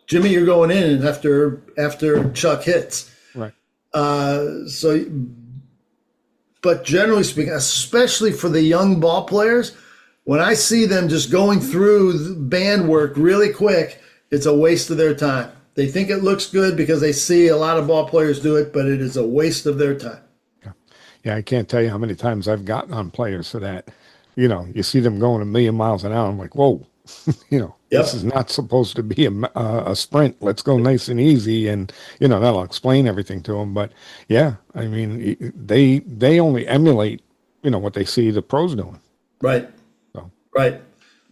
A: Jimmy, you're going in after Chuck hits.
B: Right.
A: But generally speaking, especially for the young ball players, when I see them just going through the band work really quick, it's a waste of their time. They think it looks good because they see a lot of ball players do it, but it is a waste of their time.
B: Yeah, I can't tell you how many times I've gotten on players for that. You see them going a million miles an hour. I'm like, whoa, This is not supposed to be a sprint. Let's go nice and easy. And, that'll explain everything to them. But yeah, I mean, they only emulate, what they see the pros doing.
A: Right.
B: So.
A: Right.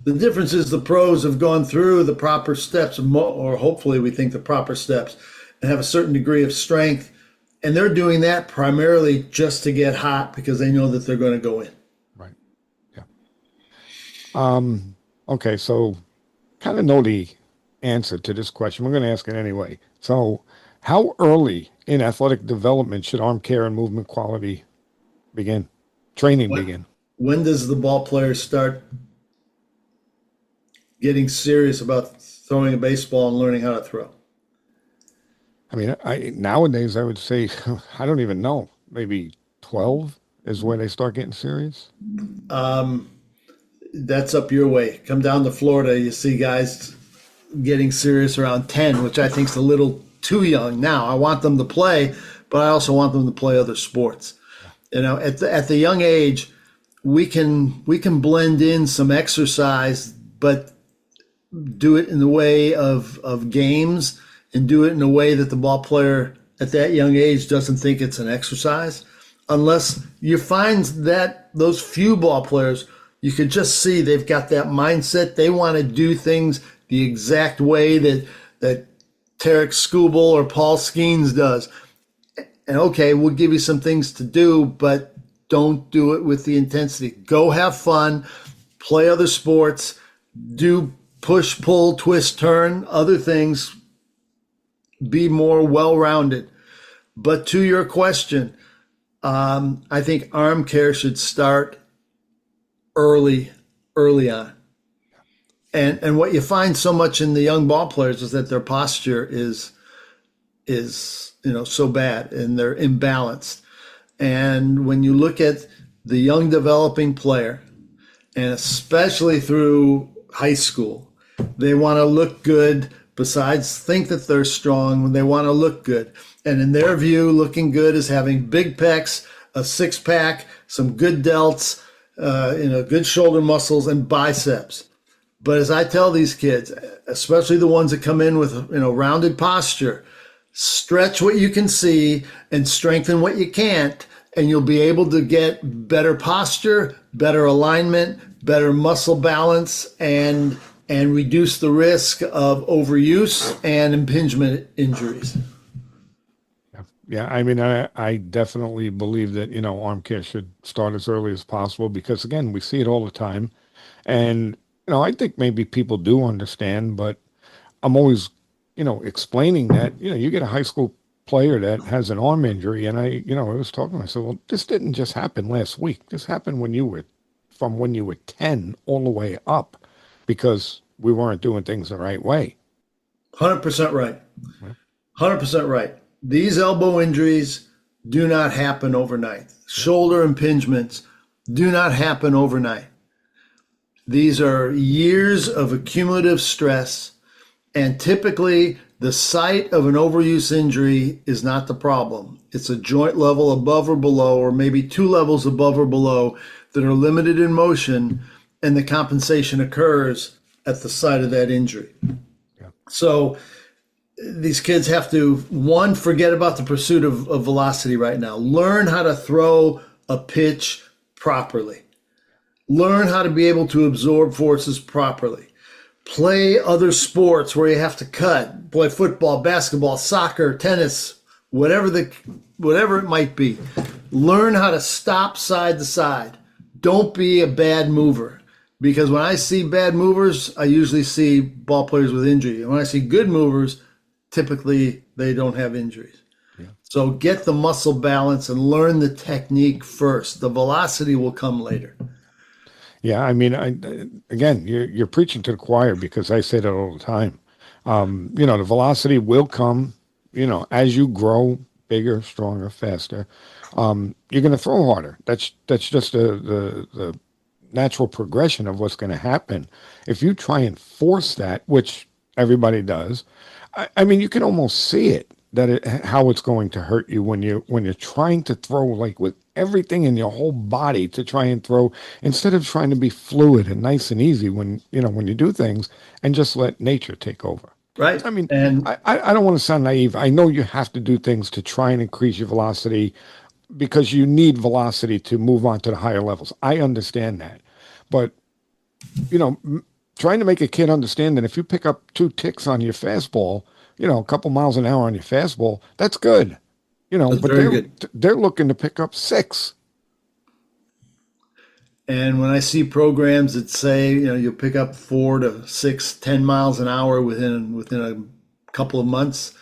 A: The difference is the pros have gone through the proper steps, or hopefully we think the proper steps, and have a certain degree of strength. And they're doing that primarily just to get hot because they know that they're going to go in.
B: Right. Yeah. Okay. So kind of know the answer to this question. We're going to ask it anyway. So how early in athletic development should arm care and movement quality begin? Training begin?
A: When does the ball player start getting serious about throwing a baseball and learning how to throw?
B: I mean, nowadays I would say, I don't even know, maybe 12 is where they start getting serious.
A: That's up your way. Come down to Florida, you see guys getting serious around 10, which I think is a little too young. Now, I want them to play, but I also want them to play other sports. At the young age, we can blend in some exercise, but do it in the way of games, and do it in a way that the ball player at that young age doesn't think it's an exercise. Unless you find that those few ball players, you can just see they've got that mindset. They want to do things the exact way that Tarek Skubal or Paul Skeens does. And okay, we'll give you some things to do, but don't do it with the intensity. Go have fun, play other sports, do push, pull, twist, turn, other things. Be more well-rounded. But to your question, I think arm care should start early on. And what you find so much in the young ball players is that their posture is so bad and they're imbalanced. And when you look at the young developing player, and especially through high school, they want to look good. Besides think that they're strong, when they want to look good. And in their view, looking good is having big pecs, a six-pack, some good delts, good shoulder muscles and biceps. But as I tell these kids, especially the ones that come in with rounded posture, stretch what you can see and strengthen what you can't, and you'll be able to get better posture, better alignment, better muscle balance, and reduce the risk of overuse and impingement injuries.
B: Yeah, I mean, I definitely believe that, arm care should start as early as possible because, again, we see it all the time. And, I think maybe people do understand, but I'm always, explaining that, you get a high school player that has an arm injury. And I was talking, I said, well, this didn't just happen last week. This happened when you were 10 all the way up. Because we weren't doing things the right way.
A: 100% right. 100% right. These elbow injuries do not happen overnight. Shoulder impingements do not happen overnight. These are years of accumulative stress, and typically the site of an overuse injury is not the problem. It's a joint level above or below, or maybe 2 levels above or below that are limited in motion, and the compensation occurs at the site of that injury. Yeah. So these kids have to, one, forget about the pursuit of velocity right now. Learn how to throw a pitch properly. Learn how to be able to absorb forces properly. Play other sports where you have to cut. Play football, basketball, soccer, tennis, whatever it might be. Learn how to stop side to side. don't be a bad mover. Because when I see bad movers, I usually see ball players with injury. And when I see good movers, typically they don't have injuries.
B: Yeah.
A: So get the muscle balance and learn the technique first. The velocity will come later.
B: Yeah, I mean, again, you're preaching to the choir because I say that all the time. The velocity will come, as you grow bigger, stronger, faster. You're going to throw harder. That's just the natural progression of what's going to happen. If you try and force that, which everybody does, I mean, you can almost see it how it's going to hurt you when you're trying to throw like with everything in your whole body to try and throw instead of trying to be fluid and nice and easy when you do things and just let nature take over.
A: Right.
B: I mean,
A: and
B: I don't want to sound naive. I know you have to do things to try and increase your velocity because you need velocity to move on to the higher levels. I understand that. But, trying to make a kid understand that if you pick up 2 ticks on your fastball, a couple miles an hour on your fastball, that's good.
A: That's
B: But they're looking to pick up 6.
A: And when I see programs that say, you'll pick up 4 to 6, 10 miles an hour within a couple of months,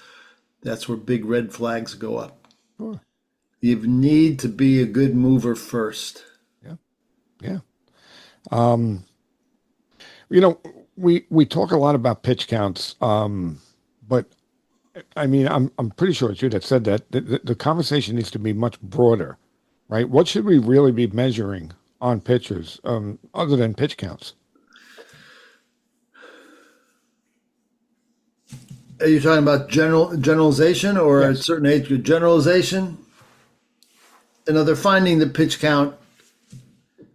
A: that's where big red flags go up.
B: Sure.
A: You need to be a good mover first.
B: Yeah. We talk a lot about pitch counts, but I mean, I'm pretty sure it's you that said that the conversation needs to be much broader, right? What should we really be measuring on pitchers, other than pitch counts?
A: Are you talking about generalization or
B: Yes.
A: at a certain age group generalization? They're finding the pitch count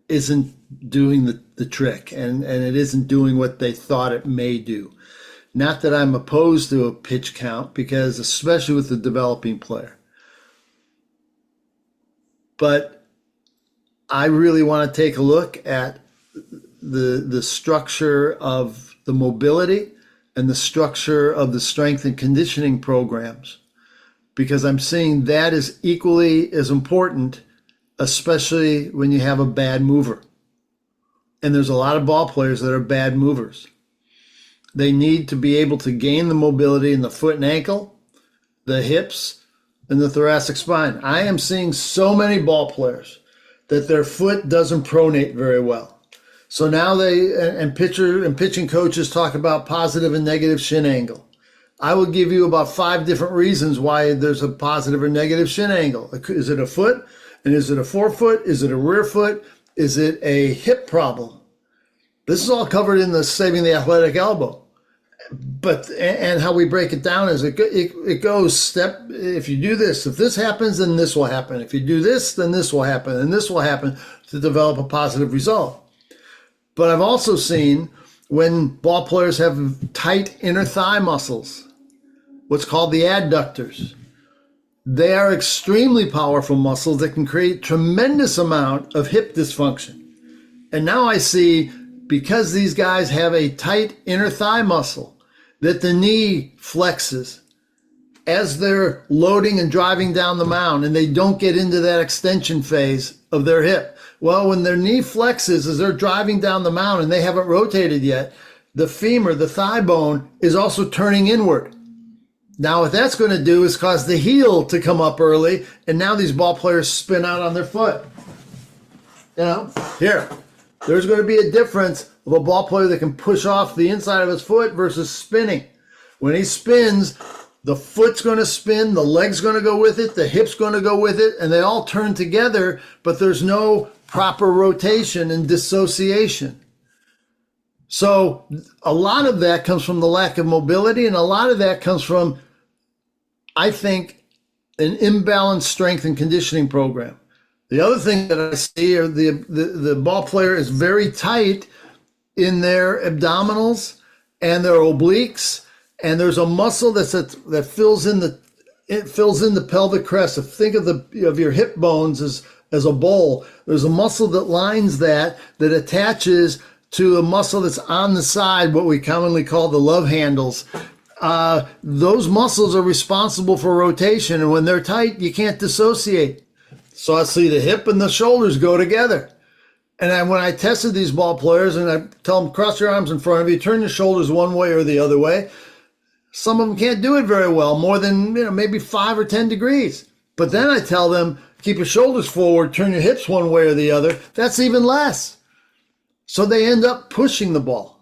A: isn't doing the trick and it isn't doing what they thought it may do. Not that I'm opposed to a pitch count, because especially with the developing player. But I really want to take a look at the structure of the mobility and the structure of the strength and conditioning programs, because I'm seeing that is equally as important, especially when you have a bad mover. And there's a lot of ball players that are bad movers. They need to be able to gain the mobility in the foot and ankle, the hips, and the thoracic spine. I am seeing so many ball players that their foot doesn't pronate very well. So now pitching coaches talk about positive and negative shin angle. I will give you about 5 different reasons why there's a positive or negative shin angle. Is it a foot? And is it a forefoot? Is it a rear foot? Is it a hip problem? This is all covered in the Saving the Athletic Elbow. And how we break it down is it goes step, if you do this, if this happens, then this will happen. If you do this, then this will happen, and this will happen to develop a positive result. But I've also seen when ball players have tight inner thigh muscles, what's called the adductors. They are extremely powerful muscles that can create tremendous amount of hip dysfunction. And now I see, because these guys have a tight inner thigh muscle, that the knee flexes as they're loading and driving down the mound, and they don't get into that extension phase of their hip. Well, when their knee flexes as they're driving down the mound and they haven't rotated yet, the femur, the thigh bone, is also turning inward. Now, what that's going to do is cause the heel to come up early, and now these ball players spin out on their foot. Here, there's going to be a difference of a ball player that can push off the inside of his foot versus spinning. When he spins, the foot's going to spin, the leg's going to go with it, the hip's going to go with it, and they all turn together, but there's no proper rotation and dissociation. So a lot of that comes from the lack of mobility, and a lot of that comes from, I think, an imbalanced strength and conditioning program. The other thing that I see are the ball player is very tight in their abdominals and their obliques, and there's a muscle that fills in the pelvic crest. So think of your hip bones as a bowl. There's a muscle that lines that attaches to a muscle that's on the side, what we commonly call the love handles. Those muscles are responsible for rotation, and when they're tight, you can't dissociate. So I see the hip and the shoulders go together. And when I tested these ball players and I tell them, cross your arms in front of you, turn your shoulders one way or the other way, some of them can't do it very well, more than maybe 5 or 10 degrees. But then I tell them, keep your shoulders forward, turn your hips one way or the other. That's even less. So they end up pushing the ball.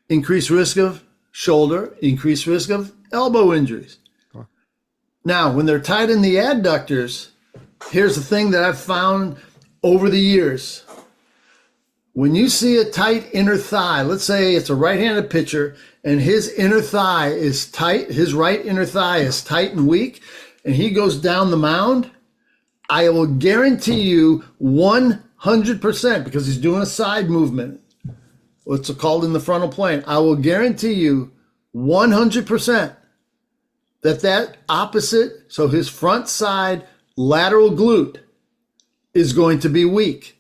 A: Increased risk of shoulder, increased risk of elbow injuries. Huh. Now, when they're tight in the adductors, here's the thing that I've found over the years. When you see a tight inner thigh, let's say it's a right-handed pitcher and his inner thigh is tight, his right inner thigh is tight and weak, and he goes down the mound, I will guarantee you 100%, because he's doing a side movement, what's called in the frontal plane, I will guarantee you 100% that opposite, so his front side lateral glute is going to be weak.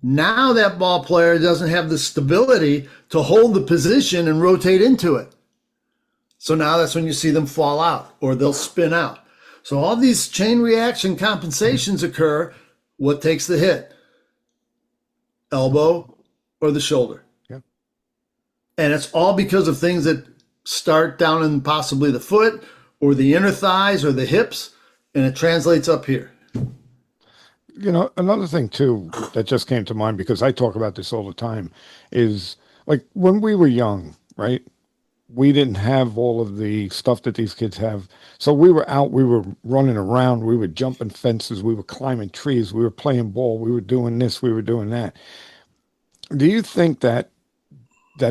A: Now that ball player doesn't have the stability to hold the position and rotate into it. So now that's when you see them fall out or they'll spin out. So all these chain reaction compensations occur. What takes the hit? Elbow or the shoulder. Yeah. And it's all because of things that start down in possibly the foot or the inner thighs or the hips, and it translates up here.
B: Another thing too that just came to mind, because I talk about this all the time, is like when we were young, right? We didn't have all of the stuff that these kids have. So we were out, we were running around, we were jumping fences, we were climbing trees, we were playing ball, we were doing this, we were doing that. Do you think that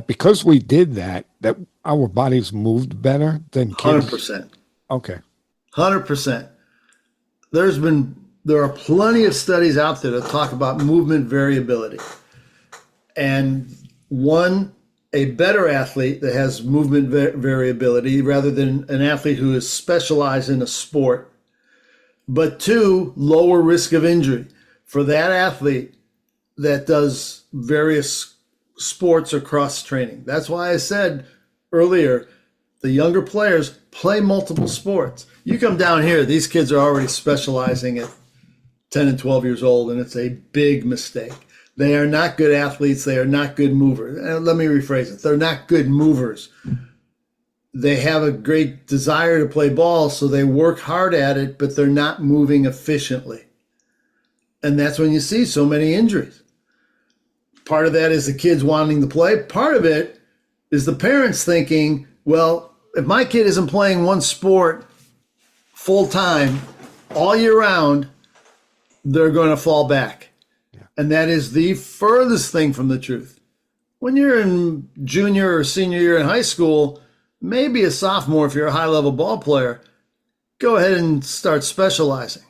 B: because we did that our bodies moved better than kids?
A: 100%.
B: Okay.
A: 100%. There are plenty of studies out there that talk about movement variability. And a better athlete that has movement variability rather than an athlete who is specialized in a sport. But 2, lower risk of injury for that athlete that does various sports or cross training. That's why I said earlier, the younger players play multiple sports. You come down here, these kids are already specializing at 10 and 12 years old, and it's a big mistake. They are not good athletes. They are not good movers. Let me rephrase it. They're not good movers. They have a great desire to play ball, so they work hard at it, but they're not moving efficiently. And that's when you see so many injuries. Part of that is the kids wanting to play. Part of it is the parents thinking, well, if my kid isn't playing one sport full time all year round, they're going to fall back. Yeah. And that is the furthest thing from the truth. When you're in junior or senior year in high school, maybe a sophomore, if you're a high-level ball player, go ahead and start specializing.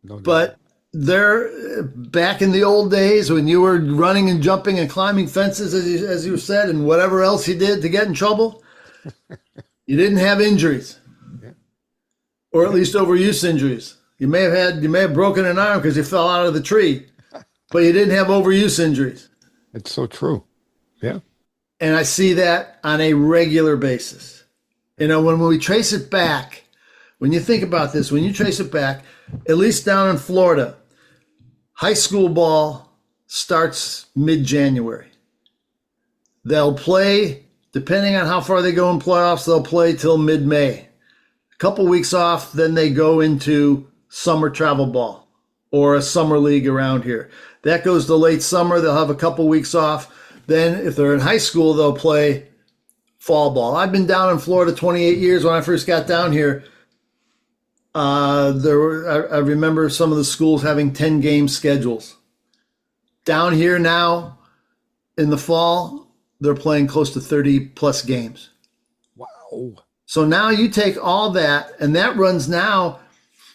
A: But back in the old days when you were running and jumping and climbing fences, as you said, and whatever else you did to get in trouble, you didn't have injuries, or at least overuse injuries. You may have broken an arm because you fell out of the tree, but you didn't have overuse injuries.
B: It's so true. Yeah.
A: And I see that on a regular basis. When we trace it back, when you think about this, when you trace it back, at least down in Florida, high school ball starts mid-January. They'll play, depending on how far they go in playoffs, they'll play till mid-May. A couple weeks off, then they go into summer travel ball or a summer league around here. That goes to late summer. They'll have a couple weeks off. Then if they're in high school, they'll play fall ball. I've been down in Florida 28 years. When I first got down here, I remember some of the schools having 10-game schedules. Down here now in the fall, they're playing close to 30-plus games.
B: Wow.
A: So now you take all that, and that runs now.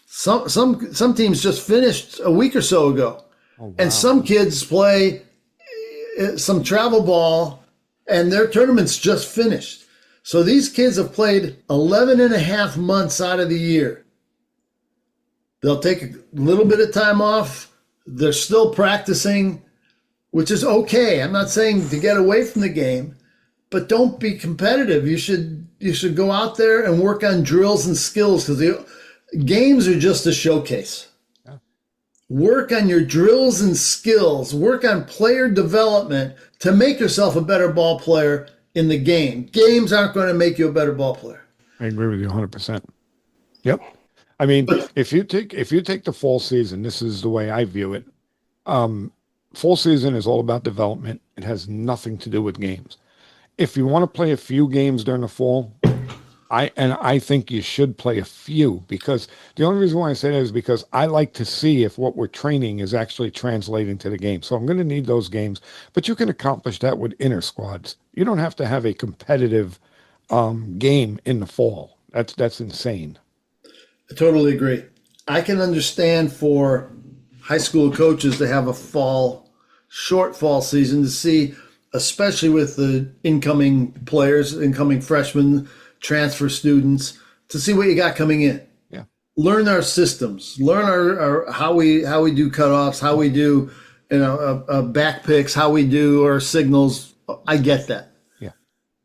A: Some teams just finished a week or so ago. Oh, wow. And some kids play some travel ball, and their tournament's just finished. So these kids have played 11 and a half months out of the year. They'll take a little bit of time off. They're still practicing, which is okay. I'm not saying to get away from the game, but don't be competitive. You should go out there and work on drills and skills, because the games are just a showcase. Yeah. Work on your drills and skills. Work on player development to make yourself a better ball player in the game. Games aren't going to make you a better ball player.
B: I agree with you 100%. Yep. I mean, if you take the fall season, this is the way I view it. Fall season is all about development. It has nothing to do with games. If you want to play a few games during the fall, I think you should play a few, because the only reason why I say that is because I like to see if what we're training is actually translating to the game. So I'm going to need those games, but you can accomplish that with inner squads. You don't have to have a competitive game in the fall. That's insane.
A: I totally agree. I can understand for high school coaches to have a short fall season to see, especially with the incoming players, incoming freshmen, transfer students, to see what you got coming in.
B: Yeah.
A: Learn our systems, learn our how we do cutoffs, how we do back picks, how we do our signals. I get that.
B: Yeah.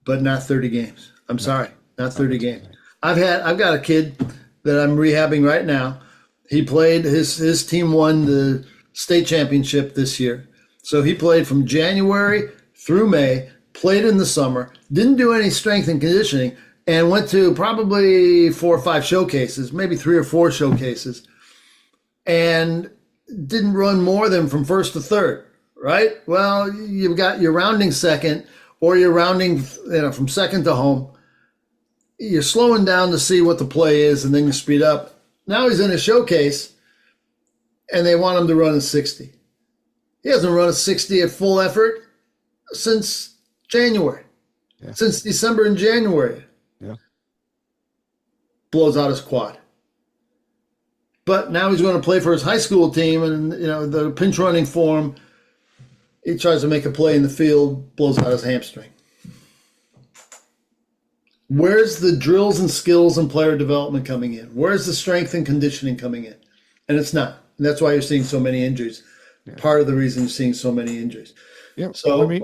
A: But not 30 games. I'm sorry, not 30 games. I've got a kid that I'm rehabbing right now. He played, his team won the state championship this year. So he played from January through May, played in the summer, didn't do any strength and conditioning, and went to probably 4 or 5 showcases, maybe 3 or 4 showcases, and didn't run more than from first to third, right? Well, you've got your rounding second, or you're rounding from second to home. You're slowing down to see what the play is, and then you speed up. Now he's in a showcase, and they want him to run a 60. He hasn't run a 60 at full effort since January, since December and January.
B: Yeah.
A: Blows out his quad. But now he's going to play for his high school team, and the pinch running form. He tries to make a play in the field, blows out his hamstring. Where's the drills and skills and player development coming in? Where's the strength and conditioning coming in? And it's not. And that's why you're seeing so many injuries. Yeah. Part of the reason you're seeing so many injuries.
B: Yeah.
A: So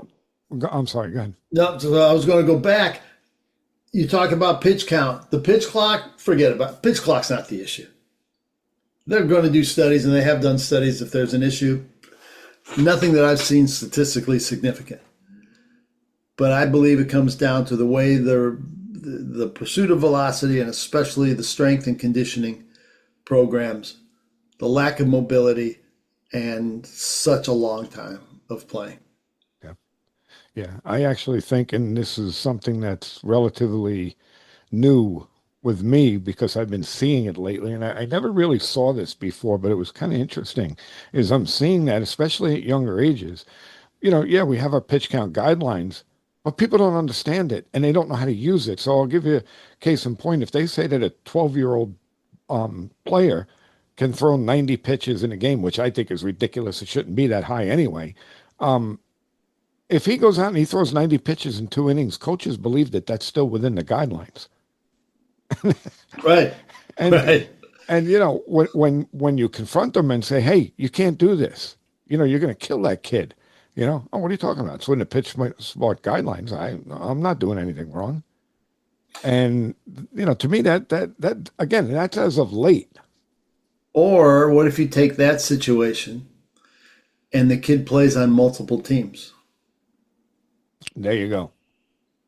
B: I'm sorry, go ahead.
A: No, so I was going to go back. You talk about pitch count. The pitch clock, forget about it. Pitch clock's not the issue. They're going to do studies, and they have done studies if there's an issue. Nothing that I've seen statistically significant. But I believe it comes down to the way the pursuit of velocity, and especially the strength and conditioning programs, the lack of mobility, and such a long time of playing.
B: Yeah, I actually think, and this is something that's relatively new with me because I've been seeing it lately, and I never really saw this before, but it was kind of interesting, is I'm seeing that, especially at younger ages. We have our pitch count guidelines, but people don't understand it, and they don't know how to use it. So I'll give you a case in point. If they say that a 12-year-old player can throw 90 pitches in a game, which I think is ridiculous, it shouldn't be that high anyway, if he goes out and he throws 90 pitches in 2 innings, coaches believe that that's still within the guidelines.
A: Right.
B: And when you confront them and say, hey, you can't do this, you're going to kill that kid. Oh, what are you talking about? It's within the pitch smart guidelines. I'm not doing anything wrong. And, to me, that again, that's as of late.
A: Or what if you take that situation and the kid plays on multiple teams?
B: There you go.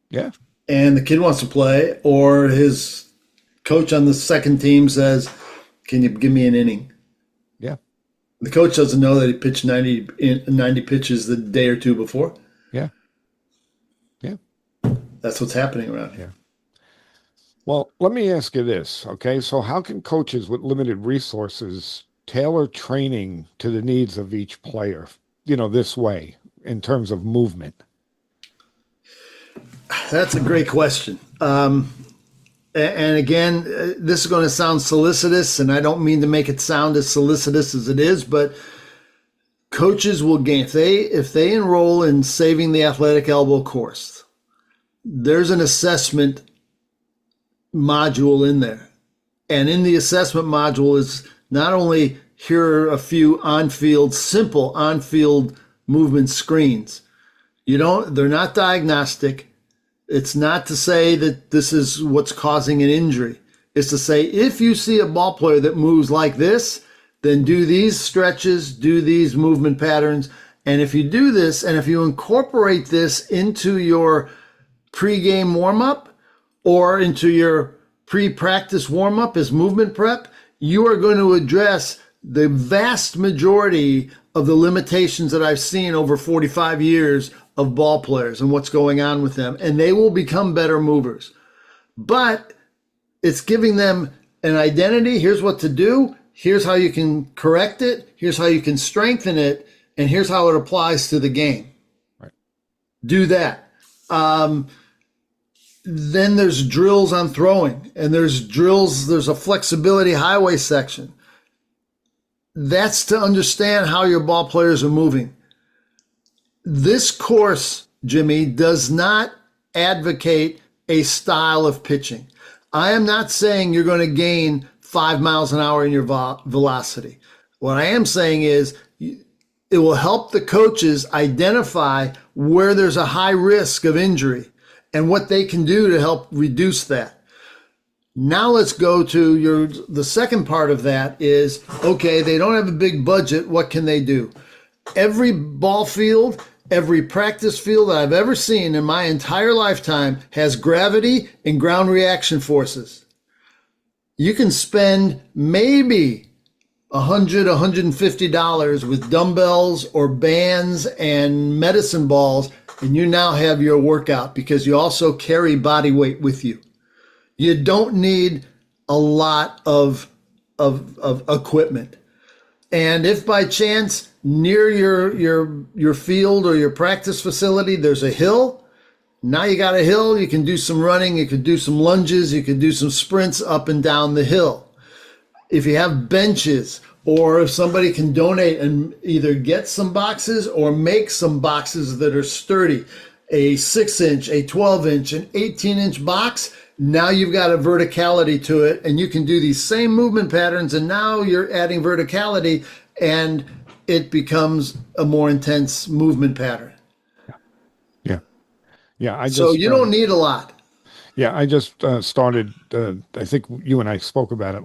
B: Yeah.
A: And the kid wants to play, or his coach on the second team says, can you give me an inning?
B: Yeah.
A: The coach doesn't know that he pitched 90 pitches the day or two before.
B: Yeah. Yeah.
A: That's what's happening around here.
B: Well, let me ask you this, okay? So how can coaches with limited resources tailor training to the needs of each player, this way, in terms of movement?
A: That's a great question. And again, this is going to sound solicitous, and I don't mean to make it sound as solicitous as it is, but coaches will gain, if they enroll in Saving the Athletic Elbow course, there's an assessment module in there. And in the assessment module is not only here are a few simple on-field movement screens. They're not diagnostic. It's not to say that this is what's causing an injury. It's to say, if you see a ball player that moves like this, then do these stretches, do these movement patterns. And if you do this, and if you incorporate this into your pre-game warm-up or into your pre-practice warm-up as movement prep, you are going to address the vast majority of the limitations that I've seen over 45 years of ball players and what's going on with them. And they will become better movers. But it's giving them an identity. Here's what to do. Here's how you can correct it. Here's how you can strengthen it. And here's how it applies to the game.
B: Right.
A: Do that. Then there's drills on throwing, and there's drills. There's a flexibility highway section. That's to understand how your ball players are moving. This course, Jimmy, does not advocate a style of pitching. I am not saying you're going to gain 5 miles an hour in your velocity. What I am saying is it will help the coaches identify where there's a high risk of injury and what they can do to help reduce that. Now let's go to the second part of that is, okay, they don't have a big budget. What can they do? Every ball field, every practice field that I've ever seen in my entire lifetime has gravity and ground reaction forces. You can spend maybe $100, $150 with dumbbells or bands and medicine balls, and you now have your workout because you also carry body weight with you. You don't need a lot of equipment. And if by chance near your field or your practice facility there's a hill, now you got a hill, you can do some running, you can do some lunges, you can do some sprints up and down the hill. If you have benches, or if somebody can donate and either get some boxes or make some boxes that are sturdy, a 6-inch, a 12-inch, an 18-inch box, now you've got a verticality to it, and you can do these same movement patterns, and now you're adding verticality, and it becomes a more intense movement pattern.
B: Yeah.
A: So you don't need a lot.
B: Yeah, I just started, I think you and I spoke about it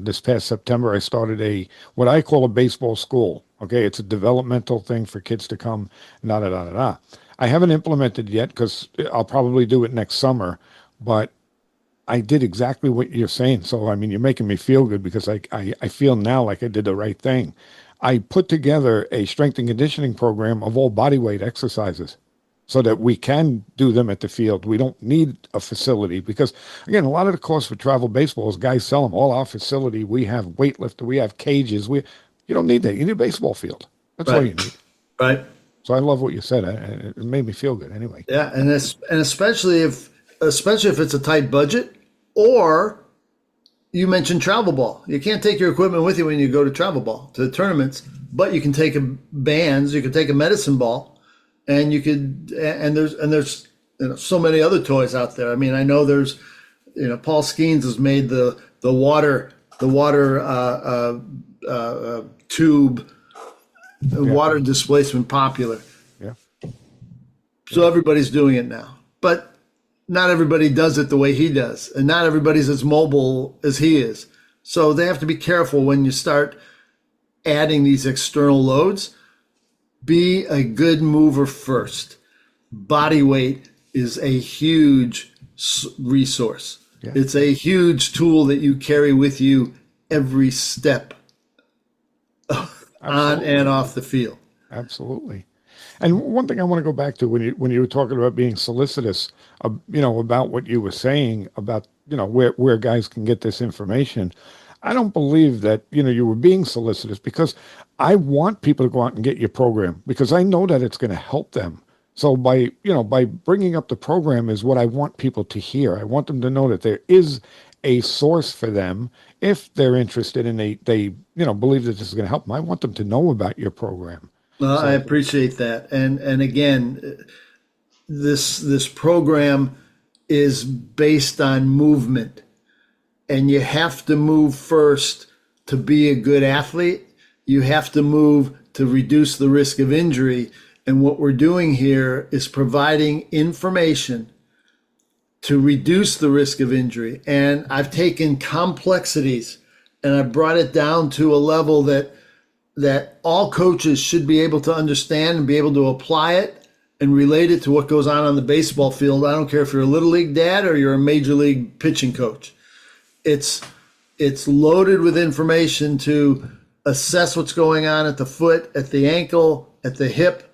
B: this past September. I started what I call a baseball school. Okay, it's a developmental thing for kids to come, I haven't implemented yet because I'll probably do it next summer, but I did exactly what you're saying. So, I mean, you're making me feel good because I feel now like I did the right thing. I put together a strength and conditioning program of all body weight exercises, so that we can do them at the field. We don't need a facility because, again, a lot of the cost for travel baseball is guys sell them. All our facility, we have weightlifter, we have cages. You don't need that. You need a baseball field. That's all you need.
A: Right.
B: So I love what you said. It made me feel good anyway.
A: Yeah, and especially if it's a tight budget, or you mentioned travel ball. You can't take your equipment with you when you go to travel ball, to the tournaments, but you can take bands, you can take a medicine ball. And you could, and there's so many other toys out there. I mean, I know there's, Paul Skeens has made the water tube, water displacement popular.
B: Yeah.
A: So everybody's doing it now, but not everybody does it the way he does, and not everybody's as mobile as he is. So they have to be careful when you start adding these external loads. Be a good mover first. Body weight is a huge resource. Yeah. It's a huge tool that you carry with you every step on and off the field.
B: Absolutely. And one thing I want to go back to when you were talking about being solicitous, about what you were saying about, where guys can get this information. I don't believe that, you were being solicitous because I want people to go out and get your program because I know that it's going to help them. So by bringing up the program is what I want people to hear. I want them to know that there is a source for them if they're interested and they believe that this is going to help them. I want them to know about your program.
A: Well, I appreciate that. And again, this program is based on movement. And you have to move first to be a good athlete. You have to move to reduce the risk of injury. And what we're doing here is providing information to reduce the risk of injury. And I've taken complexities and I brought it down to a level that all coaches should be able to understand and be able to apply it and relate it to what goes on the baseball field. I don't care if you're a little league dad or you're a major league pitching coach. It's loaded with information to assess what's going on at the foot, at the ankle, at the hip,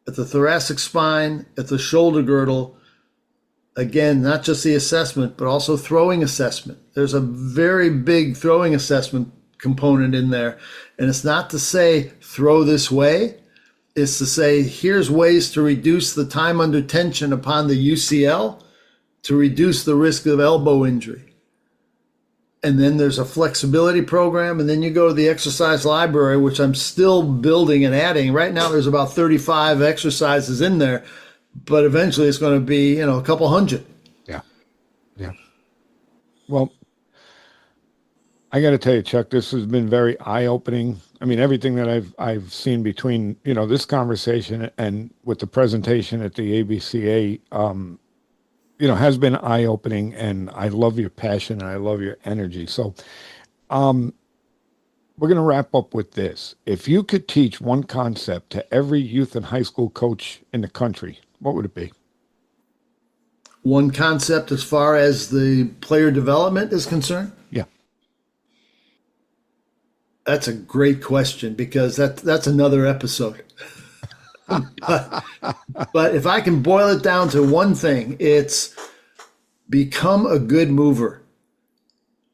A: at the thoracic spine, at the shoulder girdle. Again, not just the assessment, but also throwing assessment. There's a very big throwing assessment component in there. And it's not to say throw this way. It's to say here's ways to reduce the time under tension upon the UCL to reduce the risk of elbow injury. And then there's a flexibility program. And then you go to the exercise library, which I'm still building and adding. Right now, there's about 35 exercises in there. But eventually it's going to be, a couple hundred.
B: Yeah. Yeah. Well, I got to tell you, Chuck, this has been very eye-opening. I mean, everything that I've seen between, this conversation and with the presentation at the ABCA, has been eye-opening, and I love your passion and I love your energy. So, we're going to wrap up with this. If you could teach one concept to every youth and high school coach in the country, what would it be?
A: One concept as far as the player development is concerned?
B: Yeah.
A: That's a great question because that's another episode. but if I can boil it down to one thing, it's become a good mover.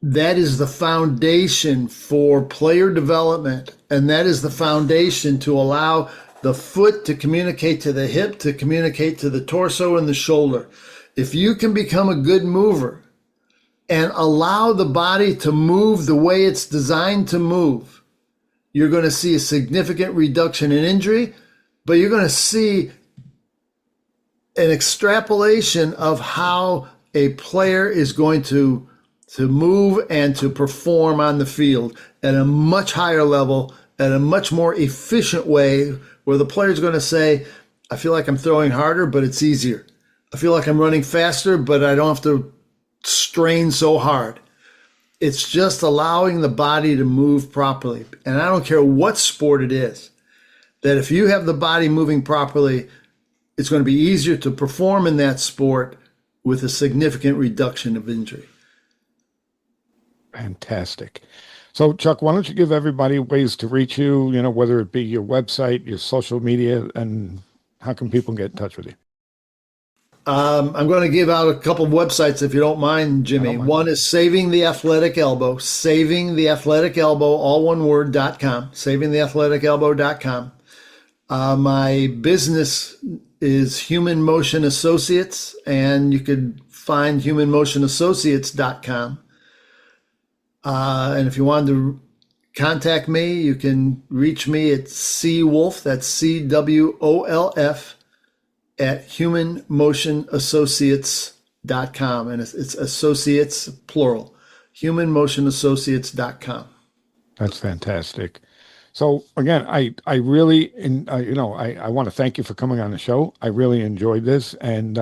A: That is the foundation for player development, and that is the foundation to allow the foot to communicate to the hip, to communicate to the torso and the shoulder. If you can become a good mover and allow the body to move the way it's designed to move, you're going to see a significant reduction in injury, but you're going to see an extrapolation of how a player is going to move and to perform on the field at a much higher level, at a much more efficient way, where the player's going to say, I feel like I'm throwing harder, but it's easier. I feel like I'm running faster, but I don't have to strain so hard. It's just allowing the body to move properly. And I don't care what sport it is, that if you have the body moving properly, it's going to be easier to perform in that sport with a significant reduction of injury.
B: Fantastic. So, Chuck, why don't you give everybody ways to reach you, whether it be your website, your social media, and how can people get in touch with you?
A: I'm going to give out a couple of websites, if you don't mind, Jimmy. One is Saving the Athletic Elbow, all one word, .com, savingtheathleticelbow.com. My business is Human Motion Associates, and you could find humanmotionassociates.com. And if you wanted to contact me, you can reach me at CWolf, that's CWOLF, at humanmotionassociates.com. And it's associates, plural, humanmotionassociates.com.
B: That's fantastic. So again, I really, I want to thank you for coming on the show. I really enjoyed this. And,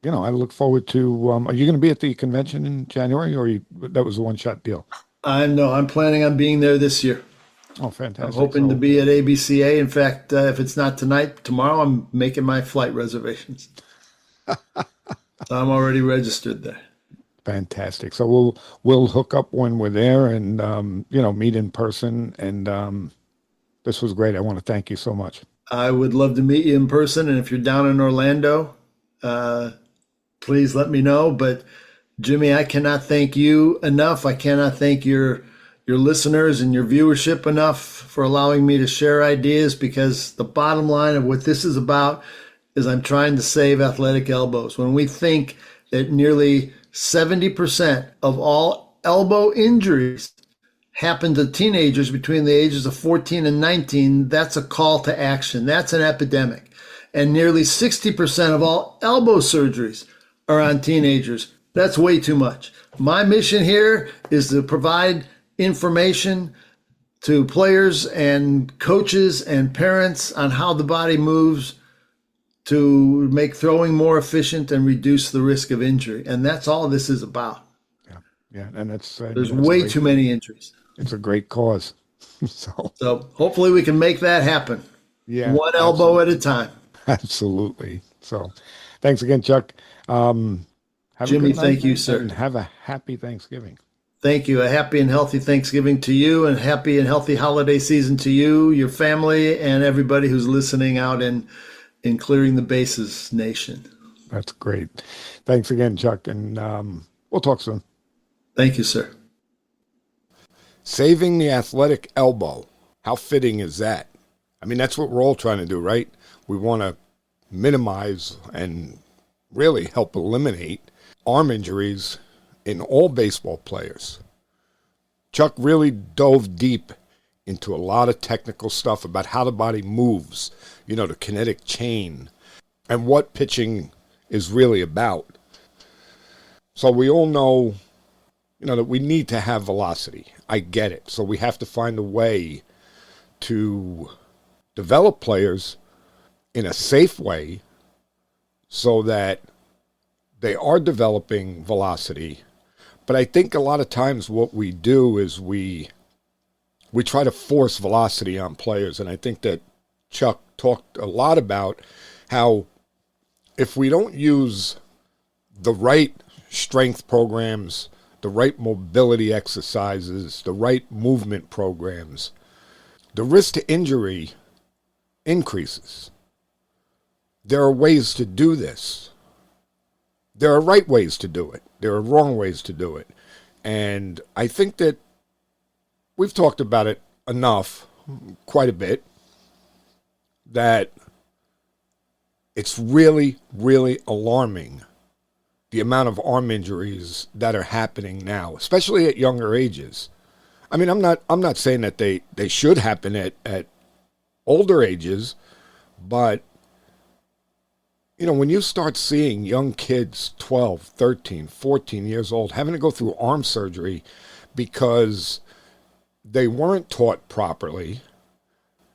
B: I look forward to, are you going to be at the convention in January, or that was a one-shot deal?
A: I'm planning on being there this year.
B: Oh, fantastic.
A: I'm hoping to be at ABCA. In fact, if it's not tonight, tomorrow, I'm making my flight reservations. So I'm already registered there.
B: Fantastic. So we'll hook up when we're there and, meet in person. And this was great. I want to thank you so much.
A: I would love to meet you in person. And if you're down in Orlando, please let me know. But Jimmy, I cannot thank you enough. I cannot thank your listeners and your viewership enough for allowing me to share ideas, because the bottom line of what this is about is I'm trying to save athletic elbows. When we think that nearly 70% of all elbow injuries happen to teenagers between the ages of 14 and 19, that's a call to action. That's an epidemic. And nearly 60% of all elbow surgeries are on teenagers. That's way too much. My mission here is to provide information to players and coaches and parents on how the body moves to make throwing more efficient and reduce the risk of injury. And that's all this is about.
B: Yeah. Yeah, and
A: There's way too many injuries.
B: It's a great cause. So
A: So hopefully we can make that happen.
B: yeah,
A: One elbow
B: absolutely.
A: at a time.
B: Absolutely. So thanks again, Chuck. Have a
A: Jimmy,
B: good night
A: thank you, sir.
B: and have a happy Thanksgiving.
A: Thank you. A happy and healthy Thanksgiving to you, and happy and healthy holiday season to you, your family, and everybody who's listening out in Clearing the Bases Nation.
B: That's great. Thanks again, Chuck, and we'll talk soon.
A: Thank you, sir.
B: Saving the athletic elbow. How fitting is that? I mean, that's what we're all trying to do, right? We want to minimize and really help eliminate arm injuries in all baseball players. Chuck really dove deep into a lot of technical stuff about how the body moves, the kinetic chain, and what pitching is really about. So we all know, that we need to have velocity. I get it. So we have to find a way to develop players in a safe way so that they are developing velocity. But I think a lot of times what we do is we try to force velocity on players. And I think that Chuck talked a lot about how if we don't use the right strength programs, the right mobility exercises, the right movement programs, the risk to injury increases. There are ways to do this. There are right ways to do it. There are wrong ways to do it. And I think that we've talked about it enough, quite a bit, that it's really, really alarming the amount of arm injuries that are happening now, especially at younger ages. I mean, I'm not saying that they should happen at older ages, but when you start seeing young kids 12, 13, 14 years old having to go through arm surgery because they weren't taught properly,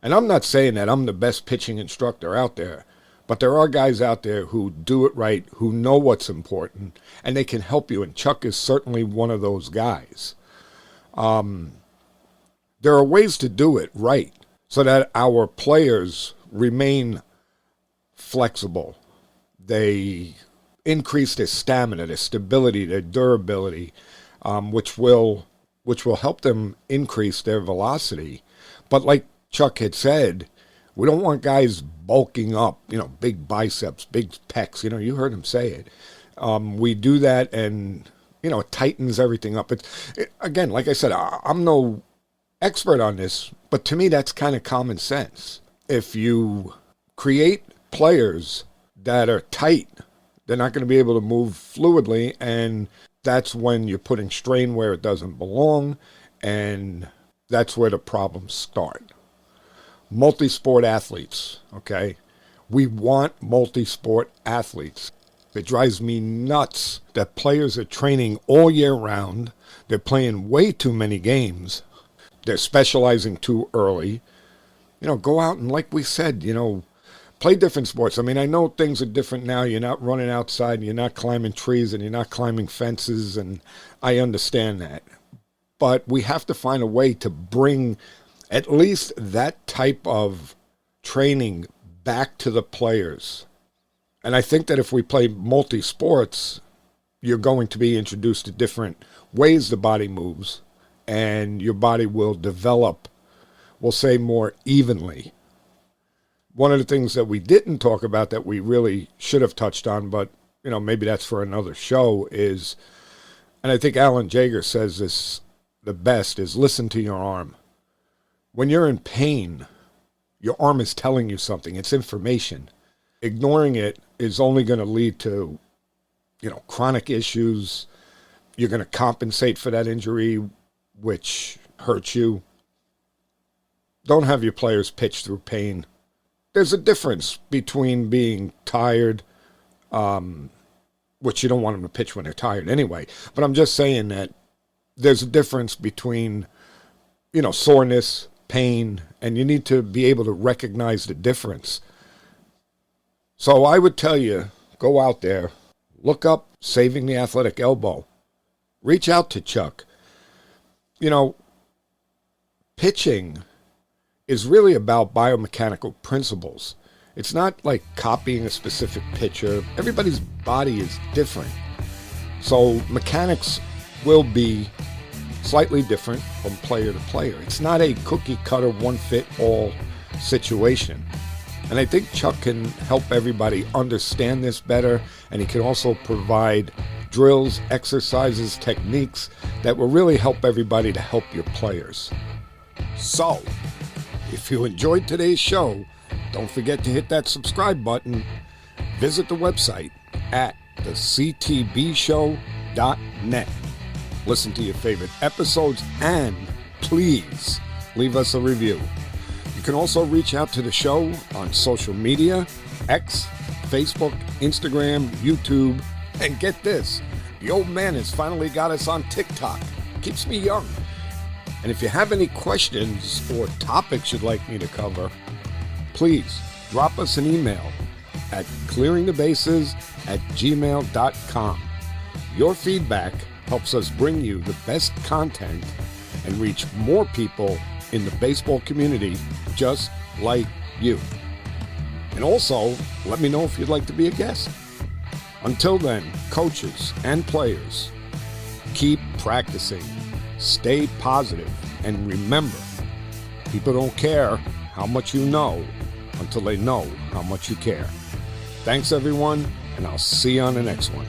B: and I'm not saying that I'm the best pitching instructor out there, but there are guys out there who do it right, who know what's important, and they can help you, and Chuck is certainly one of those guys. There are ways to do it right so that our players remain flexible. They increase their stamina, their stability, their durability, which will help them increase their velocity. But like Chuck had said, we don't want guys bulking up, big biceps, big pecs. You heard him say it. We do that and, it tightens everything up. Again, like I said, I'm no expert on this, but to me, that's kind of common sense. If you create players that are tight, they're not going to be able to move fluidly, and that's when you're putting strain where it doesn't belong, and that's where the problems start. Multi-sport athletes, okay? We want multi-sport athletes. It drives me nuts that players are training all year round. They're playing way too many games. They're specializing too early. Go out and, like we said, play different sports. I mean, I know things are different now. You're not running outside, and you're not climbing trees, and you're not climbing fences, and I understand that. But we have to find a way to bring at least that type of training back to the players. And I think that if we play multi-sports, you're going to be introduced to different ways the body moves, and your body will develop, we'll say, more evenly. One of the things that we didn't talk about that we really should have touched on, but, maybe that's for another show, is, and I think Alan Jaeger says this the best, is listen to your arm. When you're in pain, your arm is telling you something. It's information. Ignoring it is only going to lead to, chronic issues. You're going to compensate for that injury, which hurts you. Don't have your players pitch through pain. There's a difference between being tired, which you don't want them to pitch when they're tired anyway. But I'm just saying that there's a difference between, soreness, pain, and you need to be able to recognize the difference. So I would tell you, go out there, look up Saving the Athletic Elbow. reach out to Chuck. You know, pitching is really about biomechanical principles. It's not like copying a specific pitcher. Everybody's body is different. So mechanics will be slightly different from player to player. It's not a cookie cutter, one fit all situation. And I think Chuck can help everybody understand this better, and he can also provide drills, exercises, techniques that will really help everybody to help your players. So, if you enjoyed today's show, don't forget to hit that subscribe button. Visit the website at thectbshow.net. Listen to your favorite episodes and please leave us a review. You can also reach out to the show on social media, X, Facebook, Instagram, YouTube, and get this, the old man has finally got us on TikTok. Keeps me young. And if you have any questions or topics you'd like me to cover, please drop us an email at clearingthebases@gmail.com. Your feedback helps us bring you the best content and reach more people in the baseball community just like you. And also, let me know if you'd like to be a guest. Until then, coaches and players, keep practicing, stay positive, and remember, people don't care how much you know until they know how much you care. Thanks, everyone, and I'll see you on the next one.